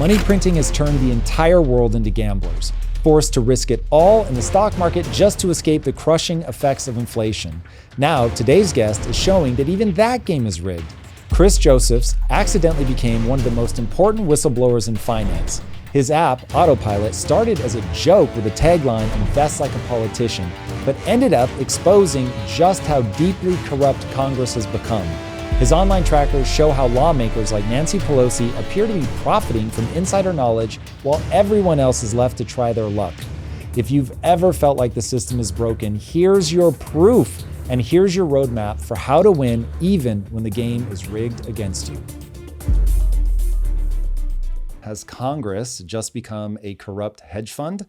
Money printing has turned the entire world into gamblers, forced to risk it all in the stock market just to escape the crushing effects of inflation. Now, today's guest is showing that even that game is rigged. Chris Josephs accidentally became one of the most important whistleblowers in finance. His app, Autopilot, started as a joke with the tagline, "Invest like a politician," but ended up exposing just how deeply corrupt Congress has become. His online trackers show how lawmakers like Nancy Pelosi appear to be profiting from insider knowledge while everyone else is left to try their luck. If you've ever felt like the system is broken, here's your proof, and here's your roadmap for how to win even when the game is rigged against you. Has Congress just become a corrupt hedge fund?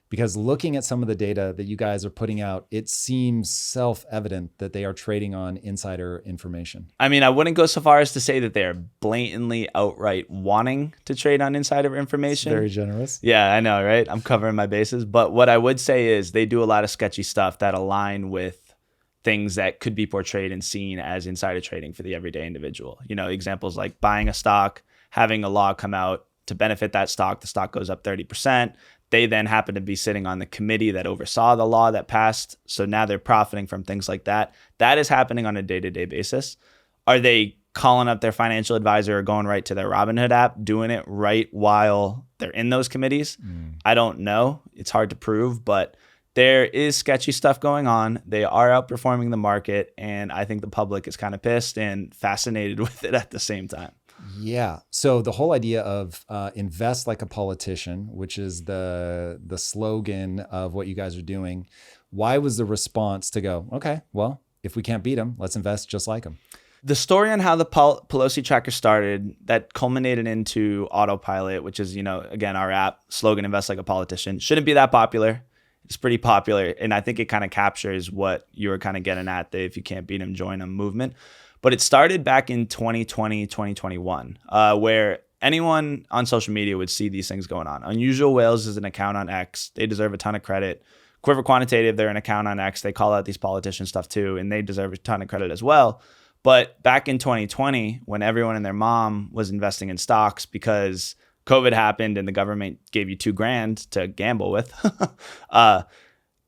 Because looking at some of the data that you guys are putting out, it seems self-evident that they are trading on insider information. I mean, I wouldn't go so far as to say that they're blatantly outright wanting to trade on insider information. It's very generous. Yeah, I know, right? I'm covering my bases. But what I would say is they do a lot of sketchy stuff that align with things that could be portrayed and seen as insider trading for the everyday individual. You know, examples like buying a stock, having a law come out to benefit that stock, the stock goes up 30%. They then happen to be sitting on the committee that oversaw the law that passed. So now they're profiting from things like that. That is happening on a day-to-day basis. Are they calling up their financial advisor or going right to their Robinhood app, doing it right while they're in those committees? I don't know. It's hard to prove, but there is sketchy stuff going on. They are outperforming the market, and I think the public is kind of pissed and fascinated with it at the same time. Yeah. So the whole idea of invest like a politician, which is the slogan of what you guys are doing, why was the response to go, okay, well, if we can't beat them, let's invest just like them? The story on how the Pelosi tracker started, that culminated into Autopilot, which is, you know, again, our app slogan, invest like a politician, shouldn't be that popular. It's pretty popular. And I think it kind of captures what you were kind of getting at, the if you can't beat them, join them movement. But it started back in 2020, 2021, where anyone on social media would see these things going on. Unusual Whales is an account on X. They deserve a ton of credit. Quiver Quantitative, they're an account on X. They call out these politician stuff too, and they deserve a ton of credit as well. But back in 2020, when everyone and their mom was investing in stocks because COVID happened and the government gave you $2,000 to gamble with,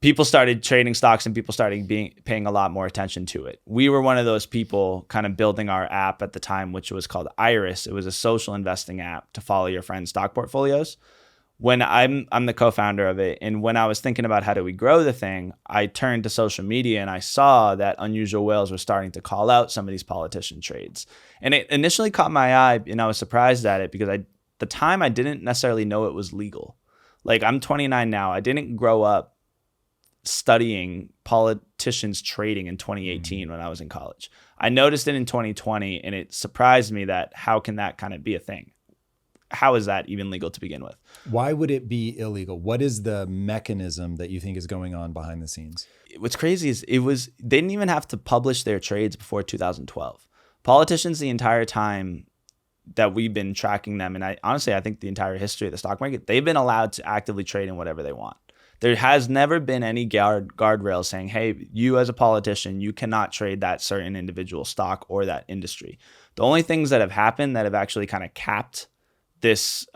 people started trading stocks and people started paying a lot more attention to it. We were one of those people kind of building our app at the time, which was called Iris. It was a social investing app to follow your friends' stock portfolios. When I'm the co-founder of it, and when I was thinking about how do we grow the thing, I turned to social media and I saw that Unusual Whales were starting to call out some of these politician trades. And it initially caught my eye, and I was surprised at it because at the time I didn't necessarily know it was legal. Like, I'm 29 now. I didn't grow up studying politicians trading in 2018 when I was in college. I noticed it in 2020, and it surprised me that how can that kind of be a thing? How is that even legal to begin with? Why would it be illegal? What is the mechanism that you think is going on behind the scenes? What's crazy is they didn't even have to publish their trades before 2012. Politicians, the entire time that we've been tracking them, and I think the entire history of the stock market, they've been allowed to actively trade in whatever they want. There has never been any guardrails saying, hey, you as a politician, you cannot trade that certain individual stock or that industry. The only things that have happened that have actually kind of capped this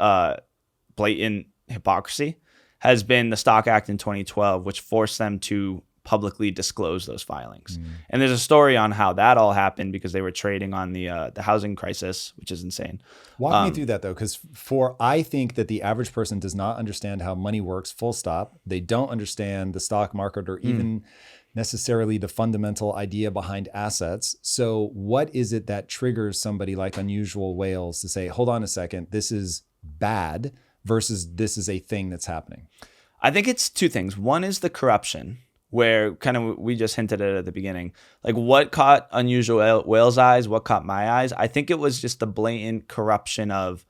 blatant hypocrisy has been the Stock Act in 2012, which forced them to publicly disclose those filings. And there's a story on how that all happened because they were trading on the housing crisis, which is insane. Walk me through that though, because I think that the average person does not understand how money works, full stop. They don't understand the stock market or even necessarily the fundamental idea behind assets. So what is it that triggers somebody like Unusual Whales to say, hold on a second, this is bad versus this is a thing that's happening? I think it's two things. One is the corruption, where kind of we just hinted at the beginning. Like, what caught Unusual Whales' eyes, what caught my eyes? I think it was just the blatant corruption of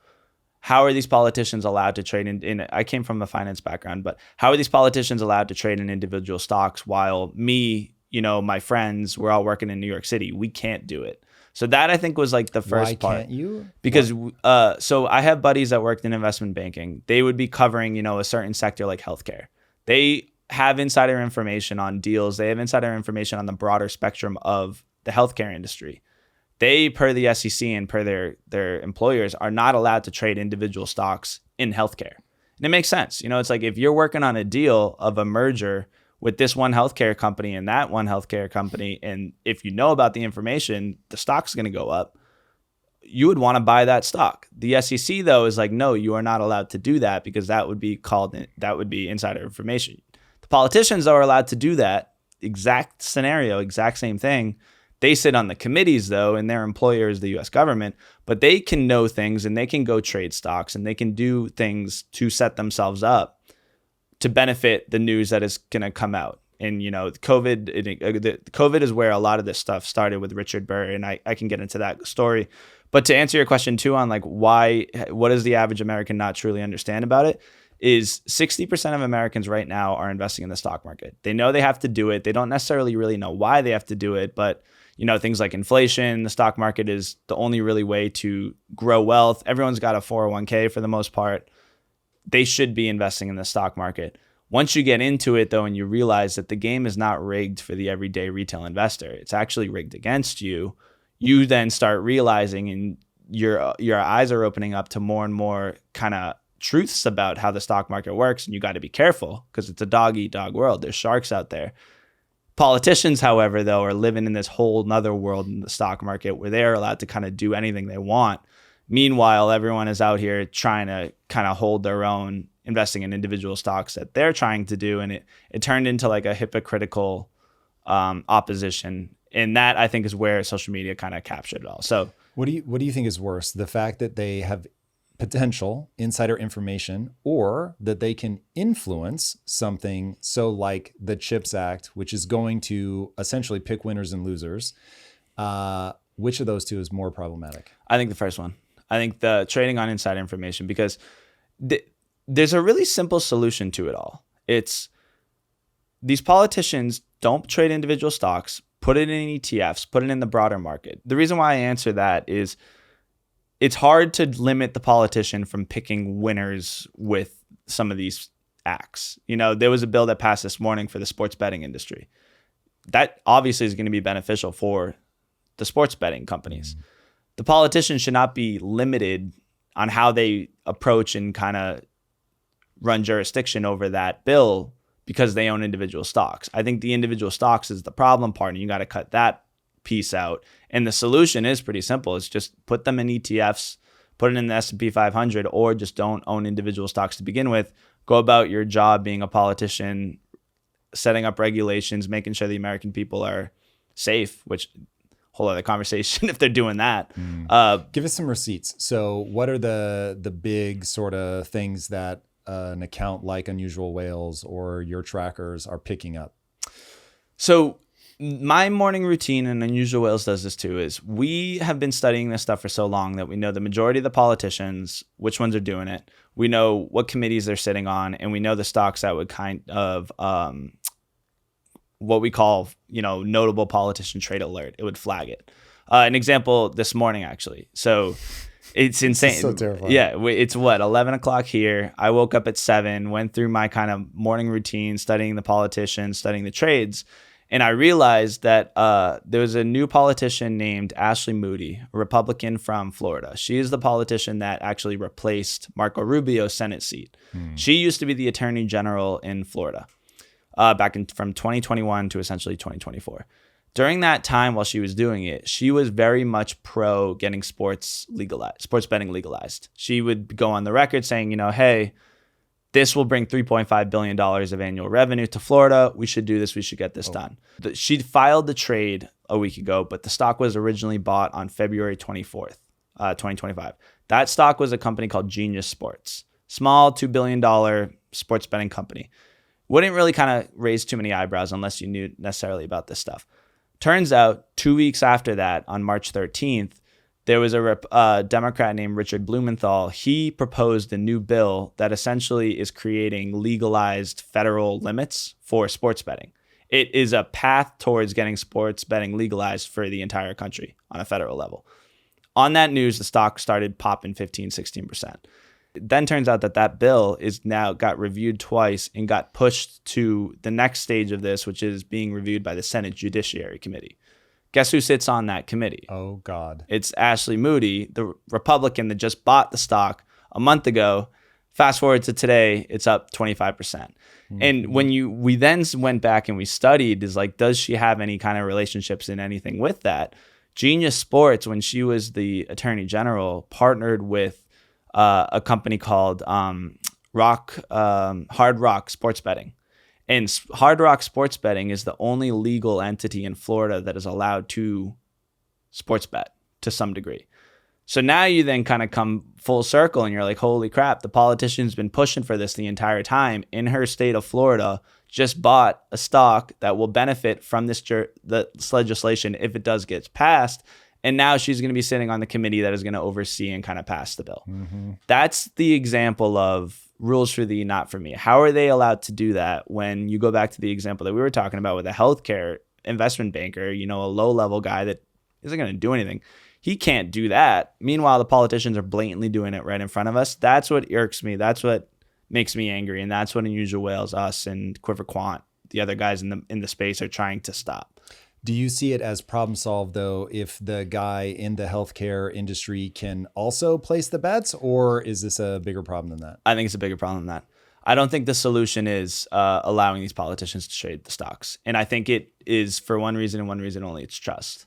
how are these politicians allowed to trade in I came from a finance background, but how are these politicians allowed to trade in individual stocks while me, you know, my friends, we're all working in New York City. We can't do it. So that I think was like the first part. Why can't you? Because so I have buddies that worked in investment banking. They would be covering, you know, a certain sector like healthcare. They have insider information on deals. They have insider information on the broader spectrum of the healthcare industry. they, per the SEC and per their employers, are not allowed to trade individual stocks in healthcare. And it makes sense. It's like if you're working on a deal of a merger with this one healthcare company and that one healthcare company, and if you know about the information, the stock's going to go up, you would want to buy that stock. The SEC, though, is like, no, you are not allowed to do that because that would be insider information. The politicians, though, are allowed to do that exact scenario, exact same thing. They sit on the committees, though, and their employer is the U.S. government, but they can know things and they can go trade stocks and they can do things to set themselves up to benefit the news that is going to come out. And, COVID is where a lot of this stuff started with Richard Burr, and I can get into that story. But to answer your question, too, on like what does the average American not truly understand about it, is 60% of Americans right now are investing in the stock market. They know they have to do it. They don't necessarily really know why they have to do it, but things like inflation, the stock market is the only really way to grow wealth. Everyone's got a 401k for the most part. They should be investing in the stock market. Once you get into it, though, and you realize that the game is not rigged for the everyday retail investor, it's actually rigged against you, you then start realizing, and your eyes are opening up to more and more kind of truths about how the stock market works. And you got to be careful because it's a dog-eat-dog world. There's sharks out there. Politicians, however, though, are living in this whole nother world in the stock market where they're allowed to kind of do anything they want. Meanwhile, everyone is out here trying to kind of hold their own, investing in individual stocks that they're trying to do. And it turned into like a hypocritical opposition. And that, I think, is where social media kind of captured it all. So what do you think is worse? The fact that they have potential insider information, or that they can influence something, so like the CHIPS Act, which is going to essentially pick winners and losers? Which of those two is more problematic? I think the first one. I think the trading on insider information, because there's a really simple solution to it all. It's these politicians don't trade individual stocks, put it in ETFs, put it in the broader market. The reason why I answer that is it's hard to limit the politician from picking winners with some of these acts. There was a bill that passed this morning for the sports betting industry. That obviously is going to be beneficial for the sports betting companies. The politicians should not be limited on how they approach and kind of run jurisdiction over that bill because they own individual stocks. I think the individual stocks is the problem part, and you got to cut that piece out. And the solution is pretty simple. It's just put them in ETFs, put it in the S&P 500, or just don't own individual stocks to begin with. Go about your job being a politician, setting up regulations, making sure the American people are safe, which whole other conversation if they're doing that. Give us some receipts. So what are the big sort of things that an account like Unusual Whales or your trackers are picking up? So my morning routine, and Unusual Whales does this too, is we have been studying this stuff for so long that we know the majority of the politicians, which ones are doing it. We know what committees they're sitting on, and we know the stocks that would kind of what we call, notable politician trade alert. It would flag it. An example this morning, actually. So it's insane. So terrifying. Yeah, it's 11 o'clock here. I woke up at 7, went through my kind of morning routine, studying the politicians, studying the trades. And I realized that there was a new politician named Ashley Moody, a Republican from Florida. She is the politician that actually replaced Marco Rubio's Senate seat. She used to be the Attorney General in Florida from 2021 to essentially 2024. During that time, while she was doing it, she was very much pro getting sports betting legalized. She would go on the record saying, hey, this will bring $3.5 billion of annual revenue to Florida. We should do this. We should get this done. She filed the trade a week ago, but the stock was originally bought on February 24th, 2025. That stock was a company called Genius Sports, small $2 billion sports betting company. Wouldn't really kind of raise too many eyebrows unless you knew necessarily about this stuff. Turns out 2 weeks after that, on March 13th, there was a Democrat named Richard Blumenthal. He proposed a new bill that essentially is creating legalized federal limits for sports betting. It is a path towards getting sports betting legalized for the entire country on a federal level. On that news, the stock started popping 16%. It then turns out that bill is now got reviewed twice and got pushed to the next stage of this, which is being reviewed by the Senate Judiciary Committee. Guess who sits on that committee? Oh, God. It's Ashley Moody, the Republican that just bought the stock a month ago. Fast forward to today, it's up 25%. Mm-hmm. And when we then went back and we studied, is like, does she have any kind of relationships in anything with that? Genius Sports, when she was the attorney general, partnered with a company called Hard Rock Sports Betting. And Hard Rock Sports Betting is the only legal entity in Florida that is allowed to sports bet to some degree. So now you then kind of come full circle and you're like, holy crap, the politician's been pushing for this the entire time in her state of Florida, just bought a stock that will benefit from this legislation if it does get passed. And now she's going to be sitting on the committee that is going to oversee and kind of pass the bill. Mm-hmm. That's the example of rules for thee, not for me. How are they allowed to do that when you go back to the example that we were talking about with a healthcare investment banker, a low-level guy that isn't going to do anything? He can't do that. Meanwhile, the politicians are blatantly doing it right in front of us. That's what irks me. That's what makes me angry. And that's what Unusual Whales, us, and Quiver Quant, the other guys in the space, are trying to stop. Do you see it as problem solved, though, if the guy in the healthcare industry can also place the bets, or is this a bigger problem than that? I think it's a bigger problem than that. I don't think the solution is allowing these politicians to trade the stocks. And I think it is for one reason and one reason only. It's trust.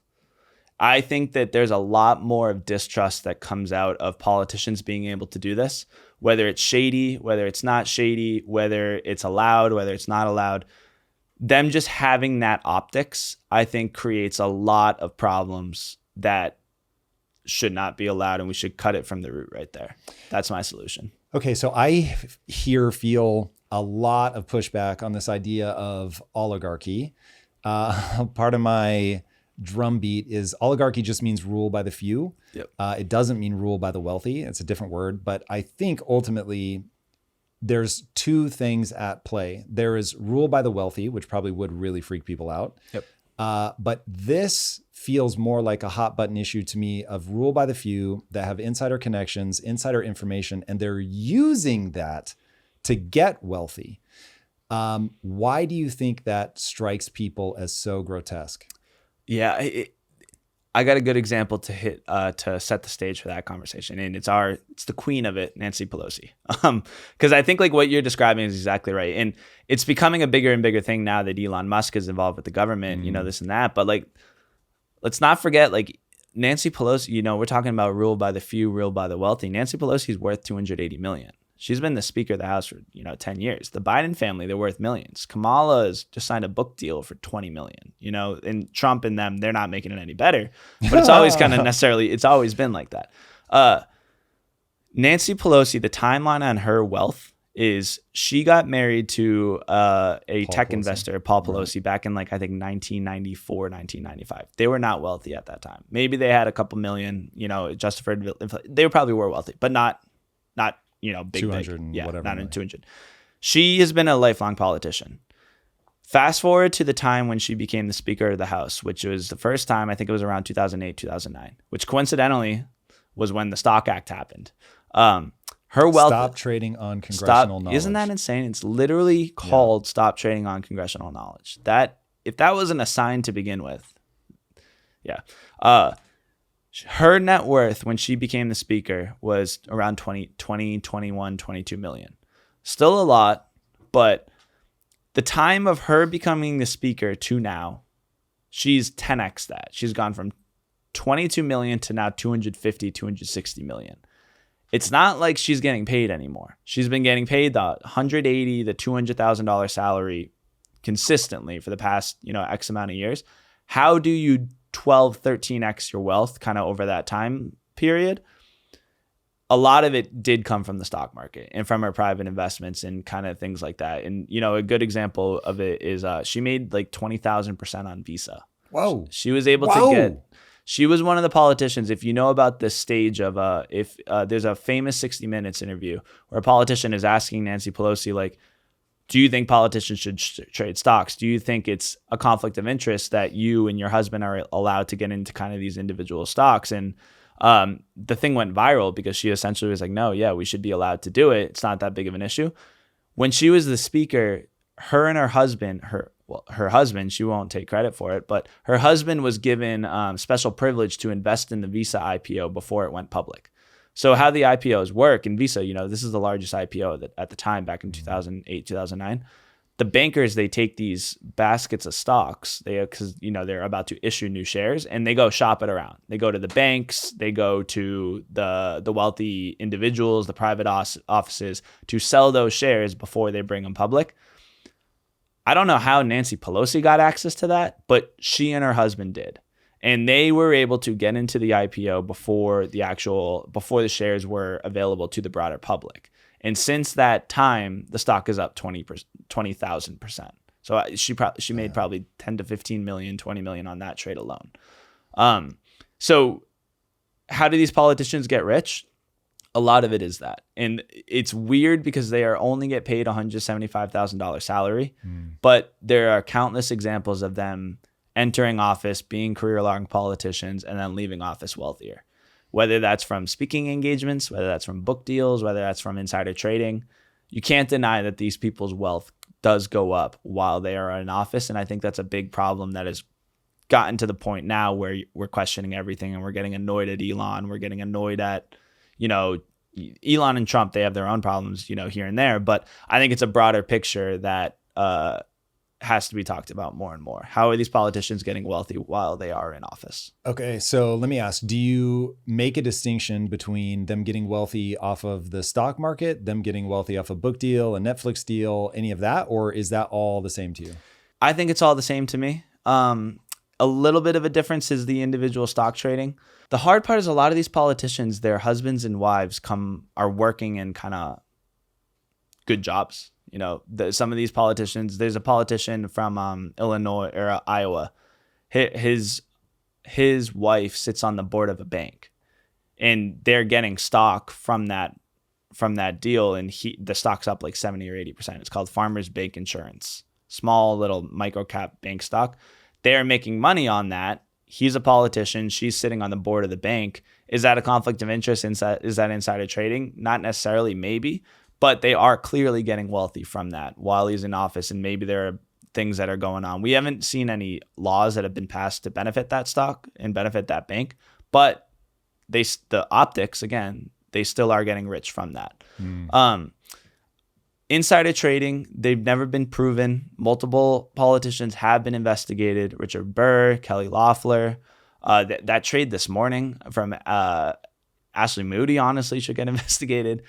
I think that there's a lot more of distrust that comes out of politicians being able to do this, whether it's shady, whether it's not shady, whether it's allowed, whether it's not allowed. Them just having that optics, I think, creates a lot of problems that should not be allowed, and we should cut it from the root right there. That's my solution. Okay, so I feel a lot of pushback on this idea of oligarchy. Part of my drumbeat is oligarchy just means rule by the few. Yep. It doesn't mean rule by the wealthy. It's a different word, but I think ultimately there's two things at play. There is rule by the wealthy, which probably would really freak people out. Yep. But this feels more like a hot button issue to me of rule by the few that have insider connections, insider information, and they're using that to get wealthy. Why do you think that strikes people as so grotesque? Yeah, I got a good example to hit to set the stage for that conversation, and it's the queen of it, Nancy Pelosi. Because I think like what you're describing is exactly right, and it's becoming a bigger and bigger thing now that Elon Musk is involved with the government, this and that. But like, let's not forget, like, Nancy Pelosi. We're talking about rule by the few, rule by the wealthy. Nancy Pelosi is worth $280 million. She's been the Speaker of the House for 10 years. The Biden family, they're worth millions. Kamala has just signed a book deal for $20 million. And Trump and them, they're not making it any better. But it's always kind of it's always been like that. Nancy Pelosi, the timeline on her wealth is she got married to a tech investor, Paul Pelosi, back in I think 1994, 1995. They were not wealthy at that time. Maybe they had a couple million, adjusted for they probably were wealthy, but not big, 200 and yeah, whatever. Not in 200. She has been a lifelong politician. Fast forward to the time when she became the Speaker of the House, which was the first time, I think it was around 2008, 2009, which coincidentally was when the Stock Act happened. Her wealth. Stop trading on congressional knowledge. Isn't that insane? It's literally called Stop Trading on Congressional Knowledge. If that wasn't a sign to begin with, yeah. Her net worth when she became the Speaker was around 22 million. Still a lot, but the time of her becoming the Speaker to now, she's 10x that. She's gone from 22 million to now 260 million. It's not like she's getting paid anymore. She's been getting paid the $180,000 to $200,000 salary consistently for the past, X amount of years. How do you 13x your wealth kind of over that time period? A lot of it did come from the stock market and from her private investments and kind of things like that. And, a good example of it is she made like 20,000% on Visa. Whoa. She was able to she was one of the politicians. If you know about this stage of if there's a famous 60 Minutes interview where a politician is asking Nancy Pelosi, like, do you think politicians should trade stocks? Do you think it's a conflict of interest that you and your husband are allowed to get into kind of these individual stocks? And the thing went viral because she essentially was like, no, yeah, we should be allowed to do it. It's not that big of an issue. When she was the Speaker, her and her husband, her husband, she won't take credit for it, but her husband was given special privilege to invest in the Visa IPO before it went public. So how the IPOs work in Visa, this is the largest IPO at the time back in 2008, 2009. The bankers, they take these baskets of stocks, because they're about to issue new shares, and they go shop it around. They go to the banks, they go to the wealthy individuals, the private offices to sell those shares before they bring them public. I don't know how Nancy Pelosi got access to that, but she and her husband did. And they were able to get into the IPO before the shares were available to the broader public. And since that time, the stock is up 20,000%. So she made probably 10 to 15 million, 20 million on that trade alone. So how do these politicians get rich? A lot of it is that. And it's weird because they are only get paid $175,000 salary, but there are countless examples of them entering office, being career-long politicians, and then leaving office wealthier. Whether that's from speaking engagements, whether that's from book deals, whether that's from insider trading, you can't deny that these people's wealth does go up while they are in office. And I think that's a big problem that has gotten to the point now where we're questioning everything and we're getting annoyed at Elon. We're getting annoyed at, Elon and Trump, they have their own problems, here and there. But I think it's a broader picture that has to be talked about more and more. How are these politicians getting wealthy while they are in office? Okay, so let me ask, do you make a distinction between them getting wealthy off of the stock market, them getting wealthy off a book deal, a Netflix deal, any of that, or is that all the same to you? I think it's all the same to me. A little bit of a difference is the individual stock trading. The hard part is a lot of these politicians, their husbands and wives are working in kind of good jobs. Some of these politicians, there's a politician from Illinois or Iowa. His wife sits on the board of a bank, and they're getting stock from that deal, and the stock's up like 70 or 80%. It's called Farmers Bank Insurance, small little micro cap bank stock. They're making money on that. He's a politician. She's sitting on the board of the bank. Is that a conflict of interest? Is that insider trading? Not necessarily, maybe. But they are clearly getting wealthy from that while he's in office, and maybe there are things that are going on. We haven't seen any laws that have been passed to benefit that stock and benefit that bank, but the optics, again, they still are getting rich from that. Insider trading, they've never been proven. Multiple politicians have been investigated. Richard Burr, Kelly Loeffler. That trade this morning from Ashley Moody, honestly, should get investigated.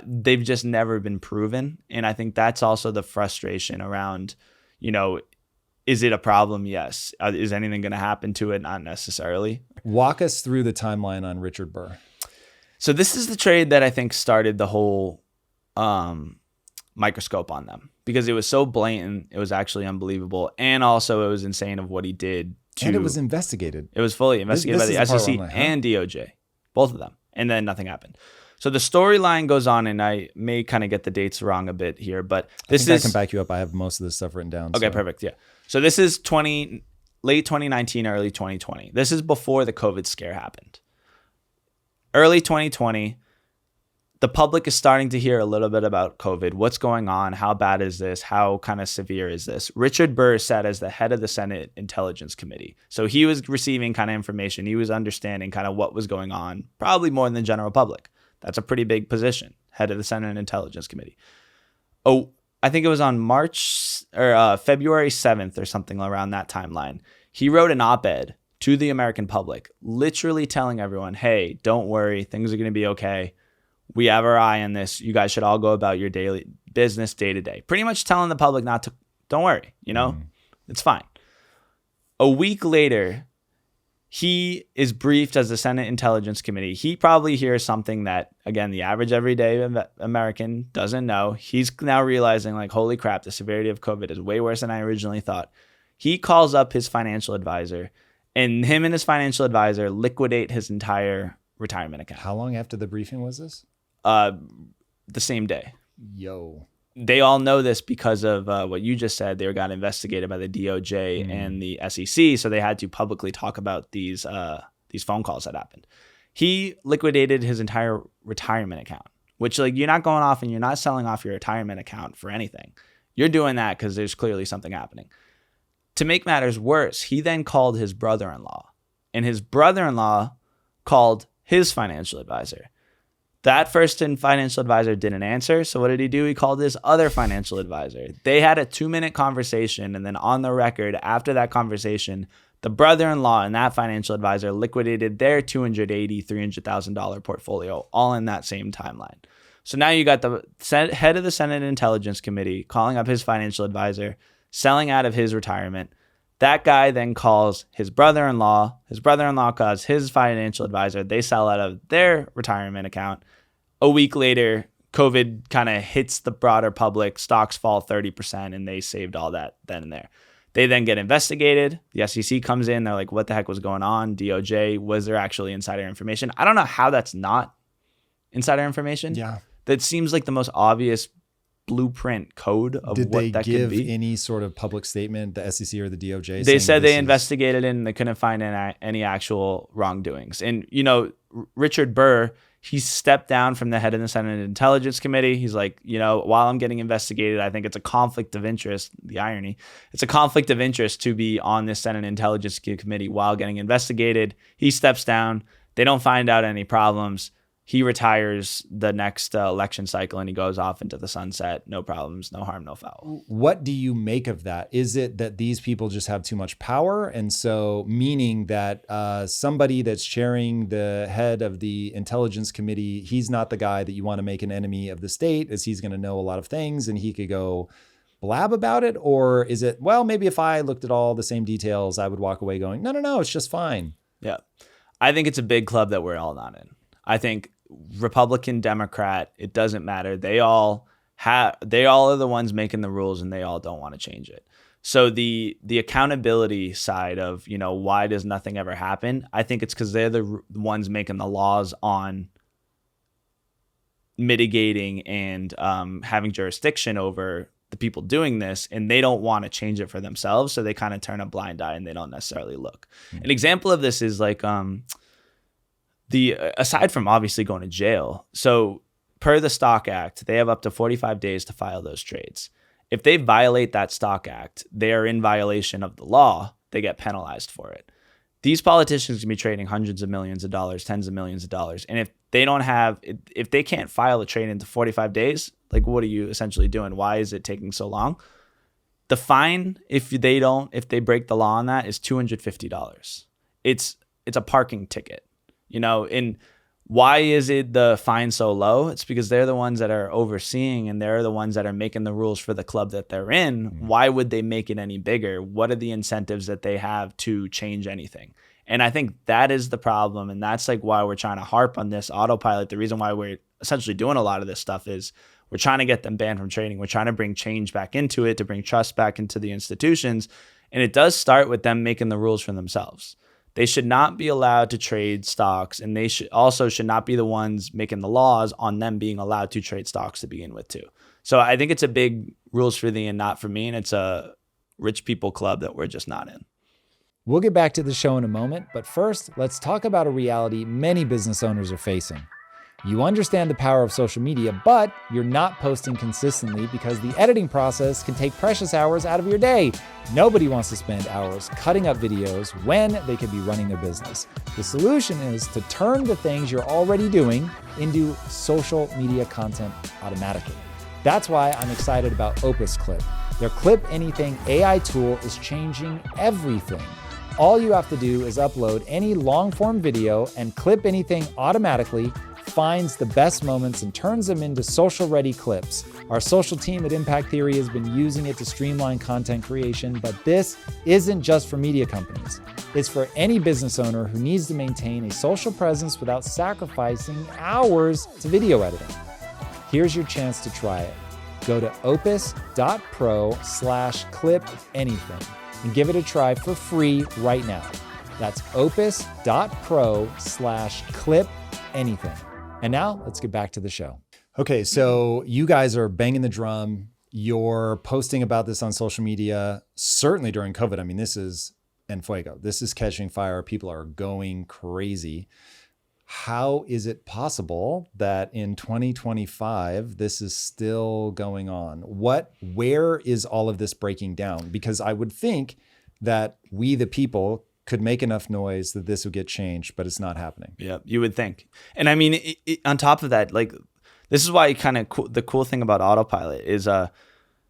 They've just never been proven. And I think that's also the frustration around, is it a problem? Yes. Is anything going to happen to it? Not necessarily. Walk us through the timeline on Richard Burr. So this is the trade that I think started the whole microscope on them, because it was so blatant. It was actually unbelievable. And also it was insane of what he did. And it was investigated. It was fully investigated by the SEC and DOJ, both of them. And then nothing happened. So the storyline goes on, and I may kind of get the dates wrong a bit here, but I can back you up. I have most of this stuff written down. Okay, perfect. Yeah. So this is late 2019, early 2020. This is before the COVID scare happened. Early 2020, the public is starting to hear a little bit about COVID. What's going on? How bad is this? How kind of severe is this? Richard Burr sat as the head of the Senate Intelligence Committee. So he was receiving kind of information. He was understanding kind of what was going on, probably more than the general public. That's a pretty big position, head of the Senate Intelligence Committee. Oh, I think it was on February 7th or something around that timeline. He wrote an op-ed to the American public, literally telling everyone, hey, don't worry, things are going to be okay. We have our eye on this. You guys should all go about your daily business day to day. Pretty much telling the public don't worry, it's fine. A week later, he is briefed as the Senate Intelligence Committee. He probably hears something that, again, the average everyday American doesn't know. He's now realizing, like, holy crap, the severity of COVID is way worse than I originally thought. He calls up his financial advisor, and him and his financial advisor liquidate his entire retirement account. How long after the briefing was this? The same day. Yo. They all know this because of what you just said. They got investigated by the DOJ and the SEC, so they had to publicly talk about these phone calls that happened. He liquidated his entire retirement account, which, like, you're not going off and you're not selling off your retirement account for anything. You're doing that because there's clearly something happening. To make matters worse, he then called his brother-in-law, and his brother-in-law called his financial advisor. That first financial advisor didn't answer. So what did he do? He called his other financial advisor. They had a 2-minute conversation. And then on the record, after that conversation, the brother-in-law and that financial advisor liquidated their $300,000 portfolio all in that same timeline. So now you got the head of the Senate Intelligence Committee calling up his financial advisor, selling out of his retirement. That guy then calls his brother-in-law. His brother-in-law calls his financial advisor. They sell out of their retirement account. A week later, COVID kind of hits the broader public. Stocks fall 30%, and they saved all that then and there. They then get investigated. The SEC comes in. They're like, what the heck was going on? DOJ, was there actually insider information? I don't know how that's not insider information. Yeah. That seems like the most obvious blueprint code of Did what they that give could be. any sort of public statement, the SEC or the DOJ? They said they investigated it and they couldn't find any actual wrongdoings. And, you know, Richard Burr, he stepped down from the head of the Senate Intelligence Committee. He's like, you know, while I'm getting investigated, I think it's a conflict of interest. The irony, it's a conflict of interest to be on this Senate Intelligence Committee while getting investigated. He steps down. They don't find out any problems. He retires the next election cycle and he goes off into the sunset. No problems, no harm, no foul. What do you make of that? Is it that these people just have too much power? And so meaning that somebody that's chairing the head of the Intelligence Committee, he's not the guy that you want to make an enemy of the state, as he's going to know a lot of things and he could go blab about it? Or is it, well, maybe if I looked at all the same details, I would walk away going, no, it's just fine. Yeah. I think it's a big club that we're all not in. I think Republican, Democrat, it doesn't matter. They all are the ones making the rules and they all don't want to change it. So the accountability side of, you know, why does nothing ever happen? I think it's because they're the ones making the laws on mitigating and having jurisdiction over the people doing this, and they don't want to change it for themselves. So they kind of turn a blind eye and they don't necessarily look. Mm-hmm. An example of this is like, aside from obviously going to jail, so per the Stock Act, they have up to 45 days to file those trades. If they violate that Stock Act, they are in violation of the law. They get penalized for it. These politicians can be trading hundreds of millions of dollars, tens of millions of dollars. And if they can't file a trade into 45 days, like what are you essentially doing? Why is it taking so long? The fine, if they break the law on that, is $250. It's a parking ticket. You know, and why is it the fine so low? It's because they're the ones that are overseeing and they're the ones that are making the rules for the club that they're in. Mm-hmm. Why would they make it any bigger? What are the incentives that they have to change anything? And I think that is the problem. And that's like why we're trying to harp on this autopilot. The reason why we're essentially doing a lot of this stuff is we're trying to get them banned from trading. We're trying to bring change back into it, to bring trust back into the institutions. And it does start with them making the rules for themselves. They should not be allowed to trade stocks, and they should not be the ones making the laws on them being allowed to trade stocks to begin with too. So I think it's a big rules for thee and not for me, and it's a rich people club that we're just not in. We'll get back to the show in a moment, but first, let's talk about a reality many business owners are facing. You understand the power of social media, but you're not posting consistently because the editing process can take precious hours out of your day. Nobody wants to spend hours cutting up videos when they could be running their business. The solution is to turn the things you're already doing into social media content automatically. That's why I'm excited about Opus Clip. Their Clip Anything AI tool is changing everything. All you have to do is upload any long-form video, and Clip Anything automatically finds the best moments and turns them into social-ready clips. Our social team at Impact Theory has been using it to streamline content creation, but this isn't just for media companies. It's for any business owner who needs to maintain a social presence without sacrificing hours to video editing. Here's your chance to try it. Go to opus.pro/clipanything and give it a try for free right now. That's opus.pro/clipanything. And now let's get back to the show. Okay, so you guys are banging the drum. You're posting about this on social media, certainly during COVID. I mean, this is en fuego. This is catching fire. People are going crazy. how is it possible that in 2025 this is still going on? Where is all of this breaking down? Because I would think that we, the people, could make enough noise that this would get changed, but it's not happening. Yeah, you would think. And I mean, on top of that, like, this is why kind of the cool thing about autopilot is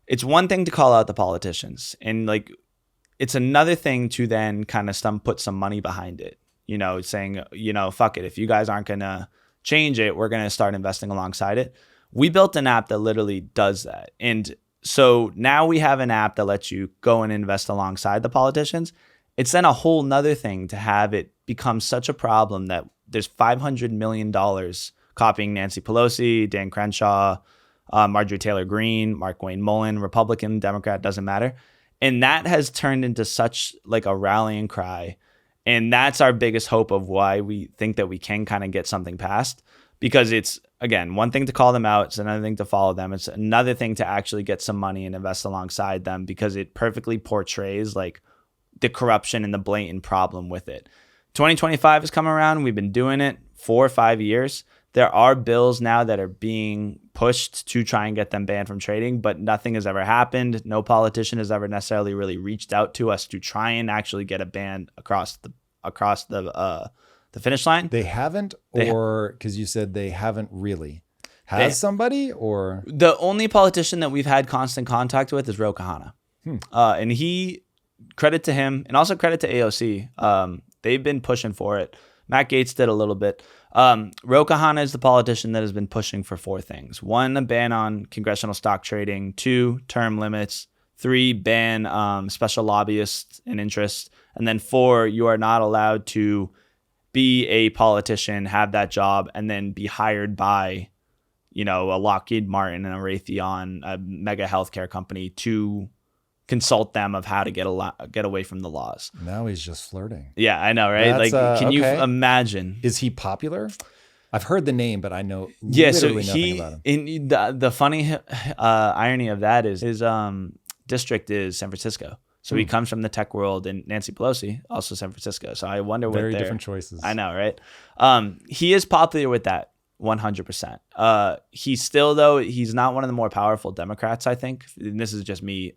it's one thing to call out the politicians, and like it's another thing to then kind of put some money behind it. Saying, fuck it. If you guys aren't going to change it, we're going to start investing alongside it. We built an app that literally does that. And so now we have an app that lets you go and invest alongside the politicians. It's then a whole nother thing to have it become such a problem that there's $500 million copying Nancy Pelosi, Dan Crenshaw, Marjorie Taylor Greene, Mark Wayne Mullen, Republican, Democrat, doesn't matter. And that has turned into such like a rallying cry. And that's our biggest hope of why we think that we can kind of get something passed, because it's, again, one thing to call them out. It's another thing to follow them. It's another thing to actually get some money and invest alongside them, because it perfectly portrays like the corruption and the blatant problem with it. 2025 has come around. We've been doing it 4 or 5 years. There are bills now that are being pushed to try and get them banned from trading, but nothing has ever happened. No politician has ever necessarily really reached out to us to try and actually get a ban across the finish line. They haven't, or because you said they haven't really. Has somebody, or? The only politician that we've had constant contact with is Ro Khanna. And he, credit to him, and also credit to AOC. They've been pushing for it. Matt Gaetz did a little bit. Ro Khanna is the politician that has been pushing for 4 things. 1, a ban on congressional stock trading. 2, term limits. 3, ban special lobbyists and interests. And then 4, you are not allowed to be a politician, have that job, and then be hired by, a Lockheed Martin and a Raytheon, a mega healthcare company, to consult them of how to get away from the laws. Now he's just flirting. Yeah, I know, right? That's, can you imagine? Is he popular? I've heard the name, but I know literally nothing about him. In the funny irony of that is his district is San Francisco. So he comes from the tech world, and Nancy Pelosi, also San Francisco. So I wonder what very different choices. I know, right? He is popular with that 100%. He's still, though, he's not one of the more powerful Democrats, I think. And this is just me.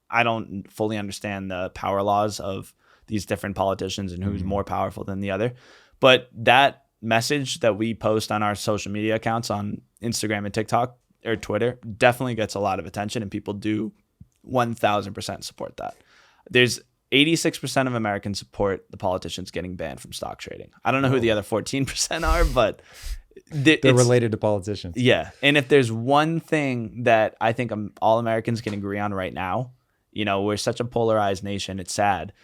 I don't fully understand the power laws of these different politicians and who's more powerful than the other. But that message that we post on our social media accounts on Instagram and TikTok or Twitter definitely gets a lot of attention, and people do 1,000% support that. There's 86% of Americans support the politicians getting banned from stock trading. I don't know who the other 14% are, but they're related to politicians. Yeah. And if there's one thing that I think all Americans can agree on right now, we're such a polarized nation. It's sad,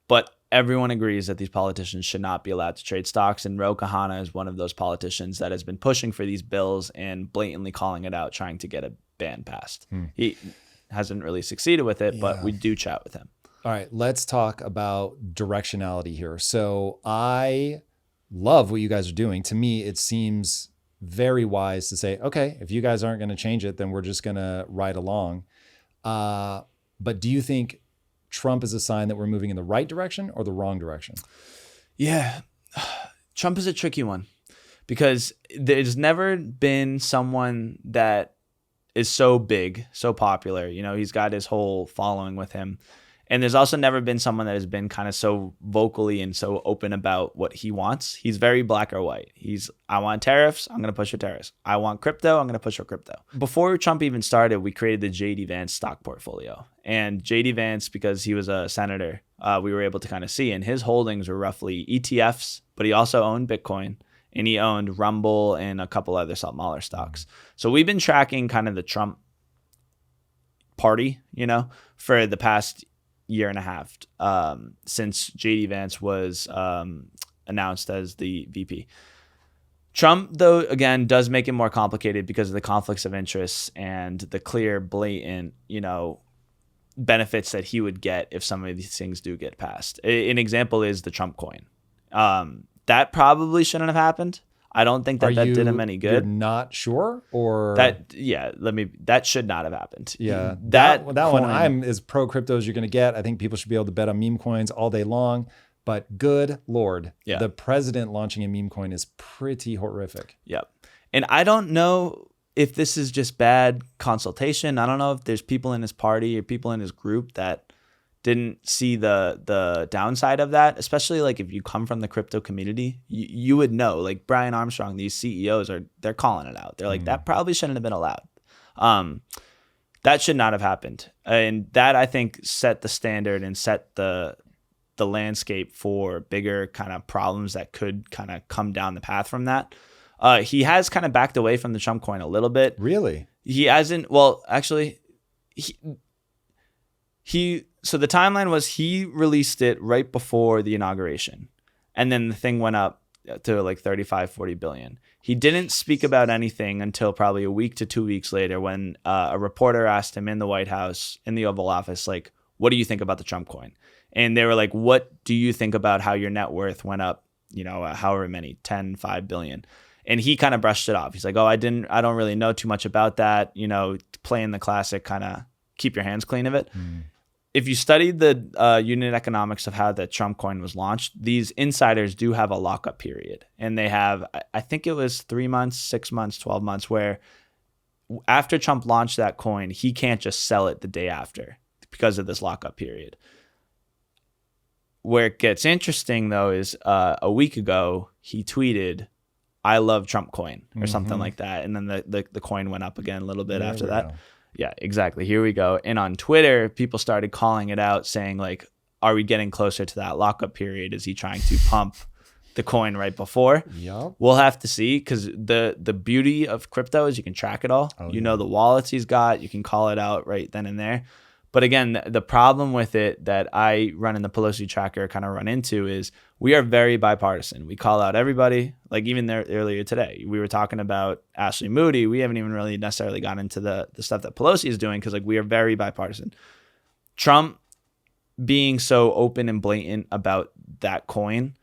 but everyone agrees that these politicians should not be allowed to trade stocks. And Ro Khanna is one of those politicians that has been pushing for these bills and blatantly calling it out, trying to get a ban passed. He hasn't really succeeded with it, but we do chat with him. All right, let's talk about directionality here. So I love what you guys are doing. To me, it seems very wise to say, okay, if you guys aren't going to change it, then we're just going to ride along. But do you think Trump is a sign that we're moving in the right direction or the wrong direction? Yeah, Trump is a tricky one, because there's never been someone that is so big, so popular. He's got his whole following with him. And there's also never been someone that has been kind of so vocally and so open about what he wants. He's very black or white. I want tariffs, I'm going to push for tariffs. I want crypto, I'm going to push for crypto. Before Trump even started, we created the J.D. Vance stock portfolio. And J.D. Vance, because he was a senator, we were able to kind of see. And his holdings were roughly ETFs, but he also owned Bitcoin. And he owned Rumble and a couple other smaller stocks. So we've been tracking kind of the Trump party, for the past year and a half, since J.D. Vance was announced as the VP. Trump, though, again, does make it more complicated because of the conflicts of interest and the clear, blatant, benefits that he would get if some of these things do get passed. An example is the Trump coin. That probably shouldn't have happened. I don't think that did him any good. You're not sure, or that should not have happened. Yeah, that one, I'm as pro crypto as you're going to get. I think people should be able to bet on meme coins all day long. But good Lord, Yeah. the president launching a meme coin is pretty horrific. Yep. And I don't know if this is just bad consultation. I don't know if there's people in his party or people in his group that didn't see the downside of that, especially like if you come from the crypto community, you would know. Like Brian Armstrong, these CEOs they're calling it out. They're like, that probably shouldn't have been allowed. That should not have happened. And that, I think, set the standard and set the landscape for bigger kind of problems that could kind of come down the path from that. He has kind of backed away from the Trump coin a little bit. Really? He hasn't. Well, actually, so the timeline was he released it right before the inauguration, and then the thing went up to like 35, 40 billion. He didn't speak about anything until probably a week to 2 weeks later when a reporter asked him in the White House, in the Oval Office, like, what do you think about the Trump coin? And they were like, what do you think about how your net worth went up, however many, 10, 5 billion? And he kind of brushed it off. He's like, I don't really know too much about that, playing the classic kind of keep your hands clean of it. If you studied the unit economics of how the Trump coin was launched, these insiders do have a lockup period. And they have, I think it was 3 months, 6 months, 12 months, where after Trump launched that coin, he can't just sell it the day after because of this lockup period. Where it gets interesting, though, is a week ago, he tweeted, I love Trump coin or something like that. And then the coin went up again a little bit after that. Go. Yeah, exactly. Here we go. And on Twitter, people started calling it out, saying like, are we getting closer to that lockup period? Is he trying to pump the coin right before? Yep. We'll have to see, because the beauty of crypto is you can track it all. Know the wallets he's got. You can call it out right then and there. But again, the problem with it that I run in the Pelosi tracker kind of run into is we are very bipartisan. We call out everybody. Like even there earlier today, we were talking about Ashley Moody. We haven't even really necessarily gotten into the stuff that Pelosi is doing, because like we are very bipartisan. Trump being so open and blatant about that coin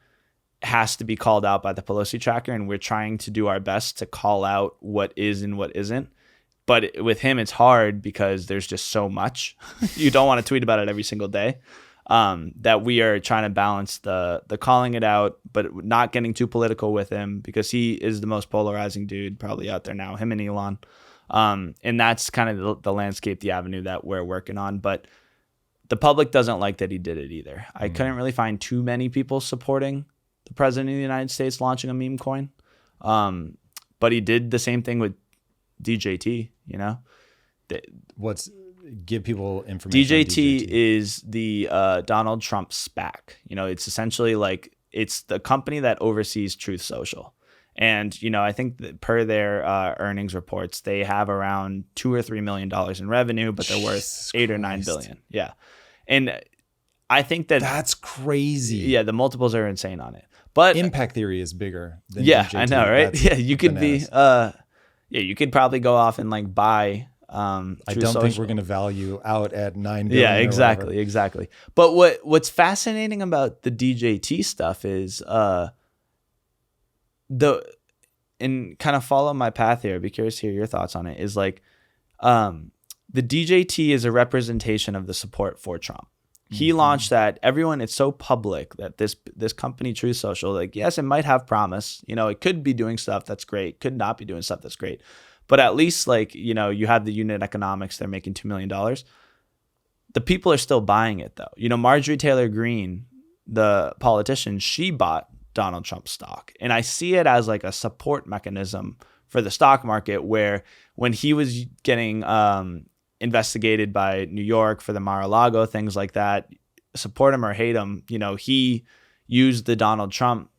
has to be called out by the Pelosi tracker, and we're trying to do our best to call out what is and what isn't. But with him, it's hard because there's just so much. You don't want to tweet about it every single day. That we are trying to balance the calling it out, but not getting too political with him, because he is the most polarizing dude probably out there now, him and Elon. And that's kind of the landscape, the avenue that we're working on. But the public doesn't like that he did it either. I couldn't really find too many people supporting the president of the United States launching a meme coin. But he did the same thing with DJT, give people information. DJT is the Donald Trump SPAC. It's essentially like it's the company that oversees Truth Social. And, I think that per their earnings reports, they have around $2 or $3 million in revenue, but they're worth 8 or 9 billion. Yeah. And I think that's crazy. Yeah. The multiples are insane on it, but impact theory is bigger than DJT. I know, right? Yeah. You could bananas. You could probably go off and like buy. I don't think we're going to value out at 9 billion. Yeah, exactly. But what's fascinating about the DJT stuff is and kind of follow my path here. I'd be curious to hear your thoughts on it. Is like the DJT is a representation of the support for Trump. He launched that. Everyone, it's so public that this company, Truth Social, like, yes, it might have promise. It could be doing stuff that's great, could not be doing stuff that's great. But at least, like, you have the unit economics. They're making $2 million. The people are still buying it, though. Marjorie Taylor Greene, the politician, she bought Donald Trump stock. And I see it as like a support mechanism for the stock market, where when he was getting investigated by New York for the Mar-a-Lago, things like that, support him or hate him, he used the Donald Trump,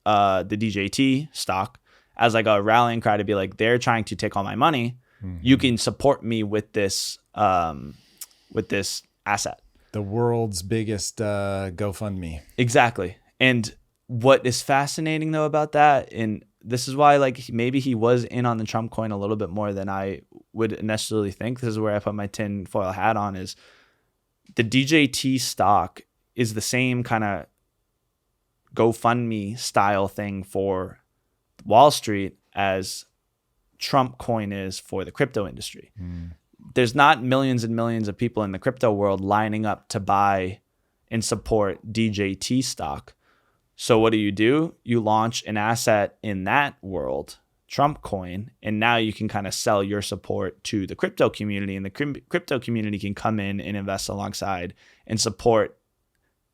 the DJT stock as like a rallying cry to be like, they're trying to take all my money. You can support me with this asset. The world's biggest GoFundMe. Exactly. And what is fascinating though about that, and this is why like maybe he was in on the Trump coin a little bit more than I would necessarily think. This is where I put my tinfoil hat on, is the DJT stock is the same kind of GoFundMe style thing for Wall Street as Trump coin is for the crypto industry. There's not millions and millions of people in the crypto world lining up to buy and support DJT stock. So what do? You launch an asset in that world, Trump coin, and now you can kind of sell your support to the crypto community, and the crypto community can come in and invest alongside and support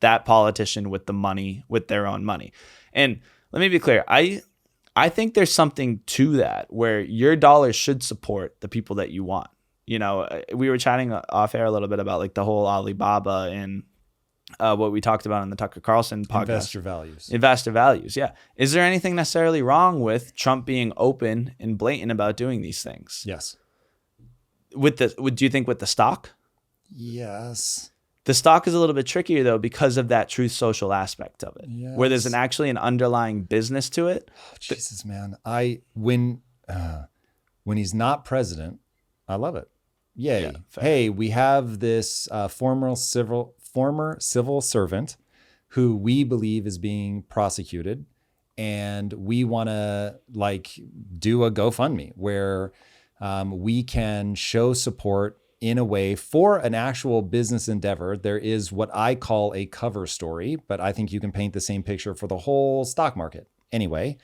that politician with the money, with their own money. And let me be clear, I think there's something to that where your dollars should support the people that you want. You know, we were chatting off air a little bit about like the whole Alibaba and what we talked about on the Tucker Carlson podcast. Investor values. Yeah. Is there anything necessarily wrong with Trump being open and blatant about doing these things? Yes. Do you think with the stock? Yes. The stock is a little bit trickier though because of that truth social aspect of it, where there's actually an underlying business to it. Oh, Jesus, man. When he's not president, I love it. Yay. Yeah, hey, we have this former civil servant who we believe is being prosecuted, and we want to like do a GoFundMe where we can show support in a way for an actual business endeavor. There is what I call a cover story, but I think you can paint the same picture for the whole stock market. Anyway,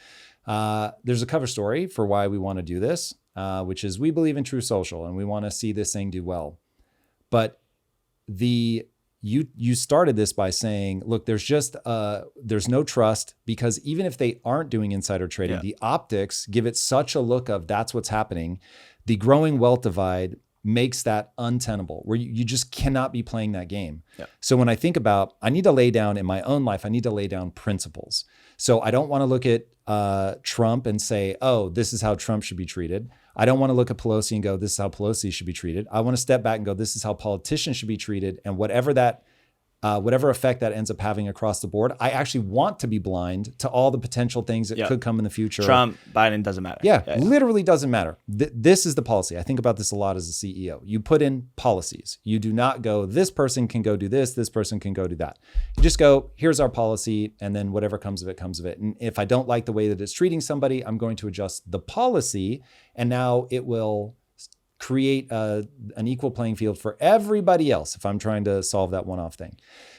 there's a cover story for why we want to do this, which is we believe in true social and we want to see this thing do well. But you started this by saying, look, there's no trust, because even if they aren't doing insider trading, the optics give it such a look of that's what's happening. The growing wealth divide makes that untenable, where you just cannot be playing that game. Yeah. So when I think about, I need to lay down in my own life, I need to lay down principles. So I don't want to look at Trump and say, oh, this is how Trump should be treated. I don't want to look at Pelosi and go, this is how Pelosi should be treated. I want to step back and go, this is how politicians should be treated. And whatever effect that ends up having across the board, I actually want to be blind to all the potential things that could come in the future. Trump, Biden, doesn't matter. Yeah. Literally doesn't matter. This is the policy. I think about this a lot as a CEO. You put in policies. You do not go, this person can go do this person can go do that. You just go, here's our policy, and then whatever comes of it, comes of it. And if I don't like the way that it's treating somebody, I'm going to adjust the policy, and now it will create an equal playing field for everybody else if I'm trying to solve that one-off thing.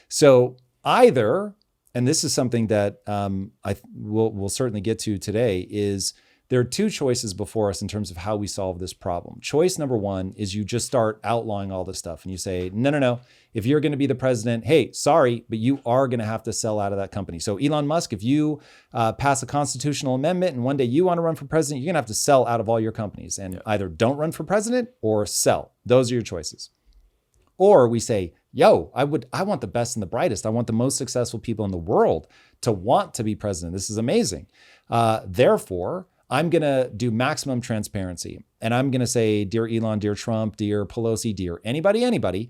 So either, and this is something that we'll certainly get to today, is there are two choices before us in terms of how we solve this problem. Choice number one is you just start outlawing all this stuff and you say, no. If you're going to be the president, hey, sorry, but you are going to have to sell out of that company. So Elon Musk, if you pass a constitutional amendment and one day you want to run for president, you're going to have to sell out of all your companies and either don't run for president or sell. Those are your choices. Or we say, yo, I want the best and the brightest. I want the most successful people in the world to want to be president. This is amazing. Therefore, I'm going to do maximum transparency. And I'm going to say, dear Elon, dear Trump, dear Pelosi, dear anybody,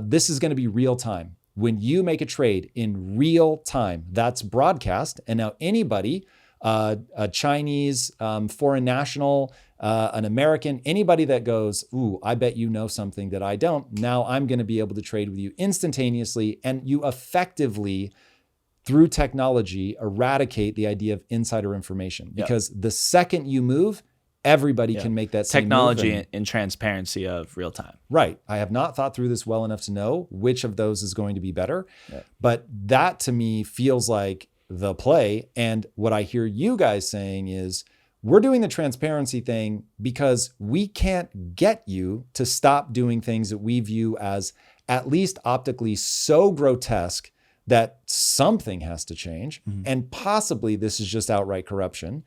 this is going to be real time. When you make a trade in real time, that's broadcast. And now anybody, a Chinese, foreign national, an American, anybody that goes, ooh, I bet you know something that I don't. Now I'm going to be able to trade with you instantaneously. And you effectively, through technology, eradicate the idea of insider information, because the second you move, everybody can make that same technology and transparency of real time. Right. I have not thought through this well enough to know which of those is going to be better, but that to me feels like the play. And what I hear you guys saying is, we're doing the transparency thing because we can't get you to stop doing things that we view as at least optically so grotesque that something has to change. Mm-hmm. And possibly this is just outright corruption.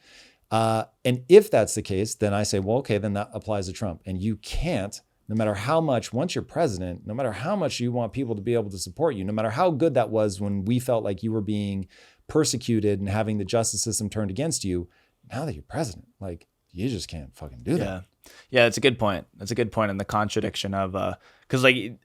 And if that's the case, then I say, well, okay, then that applies to Trump. And you can't, no matter how much, once you're president, no matter how much you want people to be able to support you, no matter how good that was when we felt like you were being persecuted and having the justice system turned against you, now that you're president, like, you just can't fucking do that. Yeah, that's a good point. That's a good point in the contradiction of, because like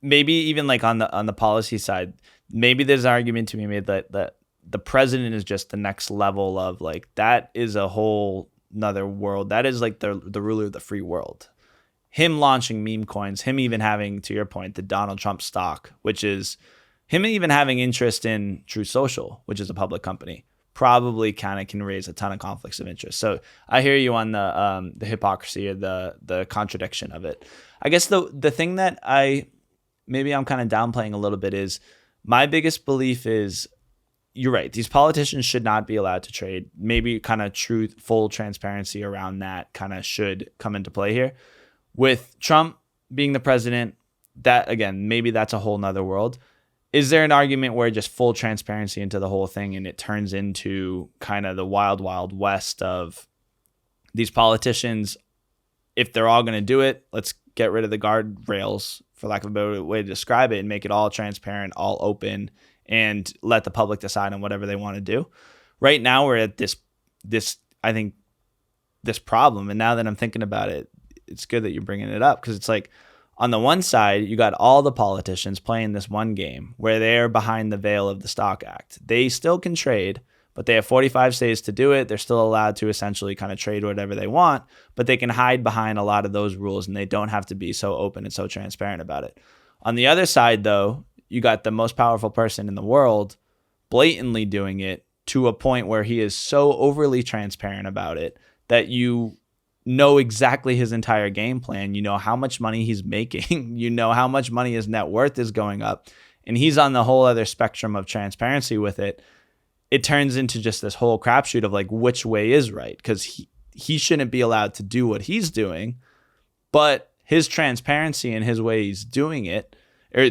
maybe even like on the policy side, maybe there's an argument to be made that the president is just the next level of like, that is a whole another world. That is like the ruler of the free world. Him launching meme coins, him even having, to your point, the Donald Trump stock, which is him even having interest in True Social, which is a public company, probably kind of can raise a ton of conflicts of interest. So I hear you on the hypocrisy or the contradiction of it. I guess the thing that I'm kind of downplaying a little bit is my biggest belief is, you're right. These politicians should not be allowed to trade. Maybe kind of full transparency around that kind of should come into play here. With Trump being the president, that again, maybe that's a whole nother world. Is there an argument where just full transparency into the whole thing and it turns into kind of the wild, wild west of these politicians? If they're all going to do it, let's get rid of the guardrails, for lack of a better way to describe it, and make it all transparent, all open, and let the public decide on whatever they want to do. Right now, we're at this I think, this problem. And now that I'm thinking about it, it's good that you're bringing it up, because it's like, on the one side, you got all the politicians playing this one game where they're behind the veil of the Stock Act. They still can trade, but they have 45 days to do it. They're still allowed to essentially kind of trade whatever they want, but they can hide behind a lot of those rules and they don't have to be so open and so transparent about it. On the other side, though, you got the most powerful person in the world blatantly doing it to a point where he is so overly transparent about it that you know exactly his entire game plan. You know how much money he's making. You know how much money his net worth is going up. And he's on the whole other spectrum of transparency with it. It turns into just this whole crapshoot of like, which way is right? Because he shouldn't be allowed to do what he's doing, but his transparency and his way he's doing it, or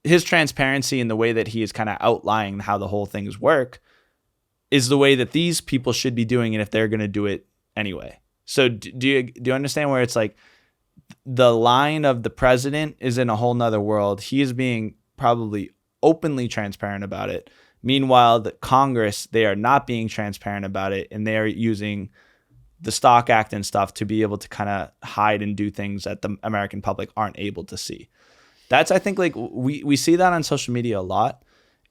his transparency in the way that he is kind of outlining how the whole things work, is the way that these people should be doing it if they're going to do it anyway. So do you understand where it's like the line of the president is in a whole nother world? He is being probably openly transparent about it. Meanwhile, the Congress, they are not being transparent about it, and they're using the Stock Act and stuff to be able to kind of hide and do things that the American public aren't able to see. That's, I think, like we see that on social media a lot.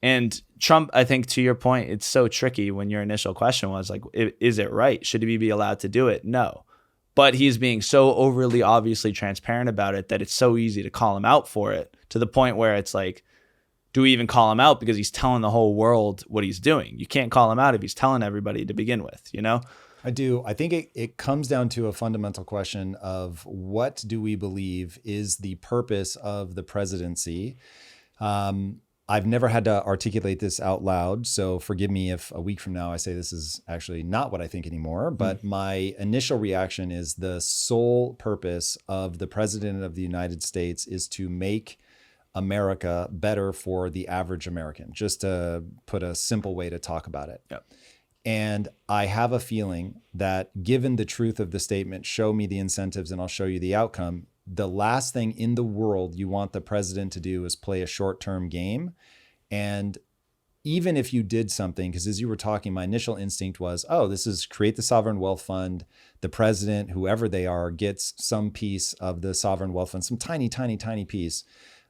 And Trump, I think, to your point, it's so tricky when your initial question was like, is it right? Should he be allowed to do it? No. But he's being so overly obviously transparent about it that it's so easy to call him out for it, to the point where it's like, do we even call him out because he's telling the whole world what he's doing? You can't call him out if he's telling everybody to begin with, you know? I do. I think it comes down to a fundamental question of what do we believe is the purpose of the presidency? I've never had to articulate this out loud, so forgive me if a week from now I say this is actually not what I think anymore, but my initial reaction is the sole purpose of the president of the United States is to make America better for the average American, just to put a simple way to talk about it. Yep. And I have a feeling that given the truth of the statement, show me the incentives and I'll show you the outcome, the last thing in the world you want the president to do is play a short-term game. And even if you did something, because as you were talking, my initial instinct was, oh, this is create the sovereign wealth fund. The president, whoever they are, gets some piece of the sovereign wealth fund, some tiny, tiny, tiny piece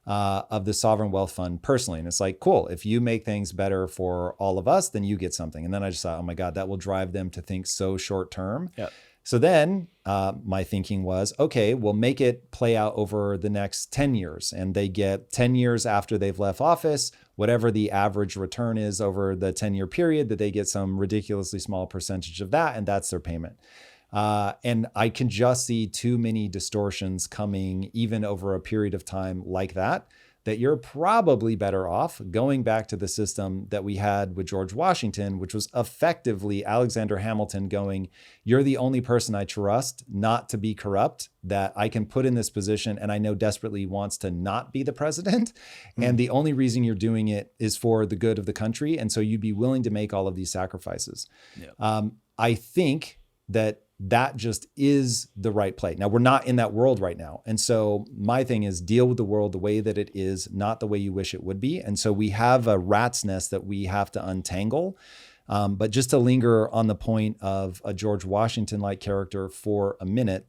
of the sovereign wealth fund personally. And it's like, cool, if you make things better for all of us, then you get something. And then I just thought, oh my God, that will drive them to think so short-term. Yep. So then my thinking was, okay, we'll make it play out over the next 10 years. And they get 10 years after they've left office, whatever the average return is over the 10-year period, that they get some ridiculously small percentage of that. And that's their payment. And I can just see too many distortions coming even over a period of time like that you're probably better off going back to the system that we had with George Washington, which was effectively Alexander Hamilton going, you're the only person I trust not to be corrupt, that I can put in this position and I know desperately wants to not be the president. And the only reason you're doing it is for the good of the country. And so you'd be willing to make all of these sacrifices. Yeah. I think that just is the right play. Now, we're not in that world right now. And so my thing is deal with the world the way that it is, not the way you wish it would be. And so we have a rat's nest that we have to untangle. But just to linger on the point of a George Washington-like character for a minute,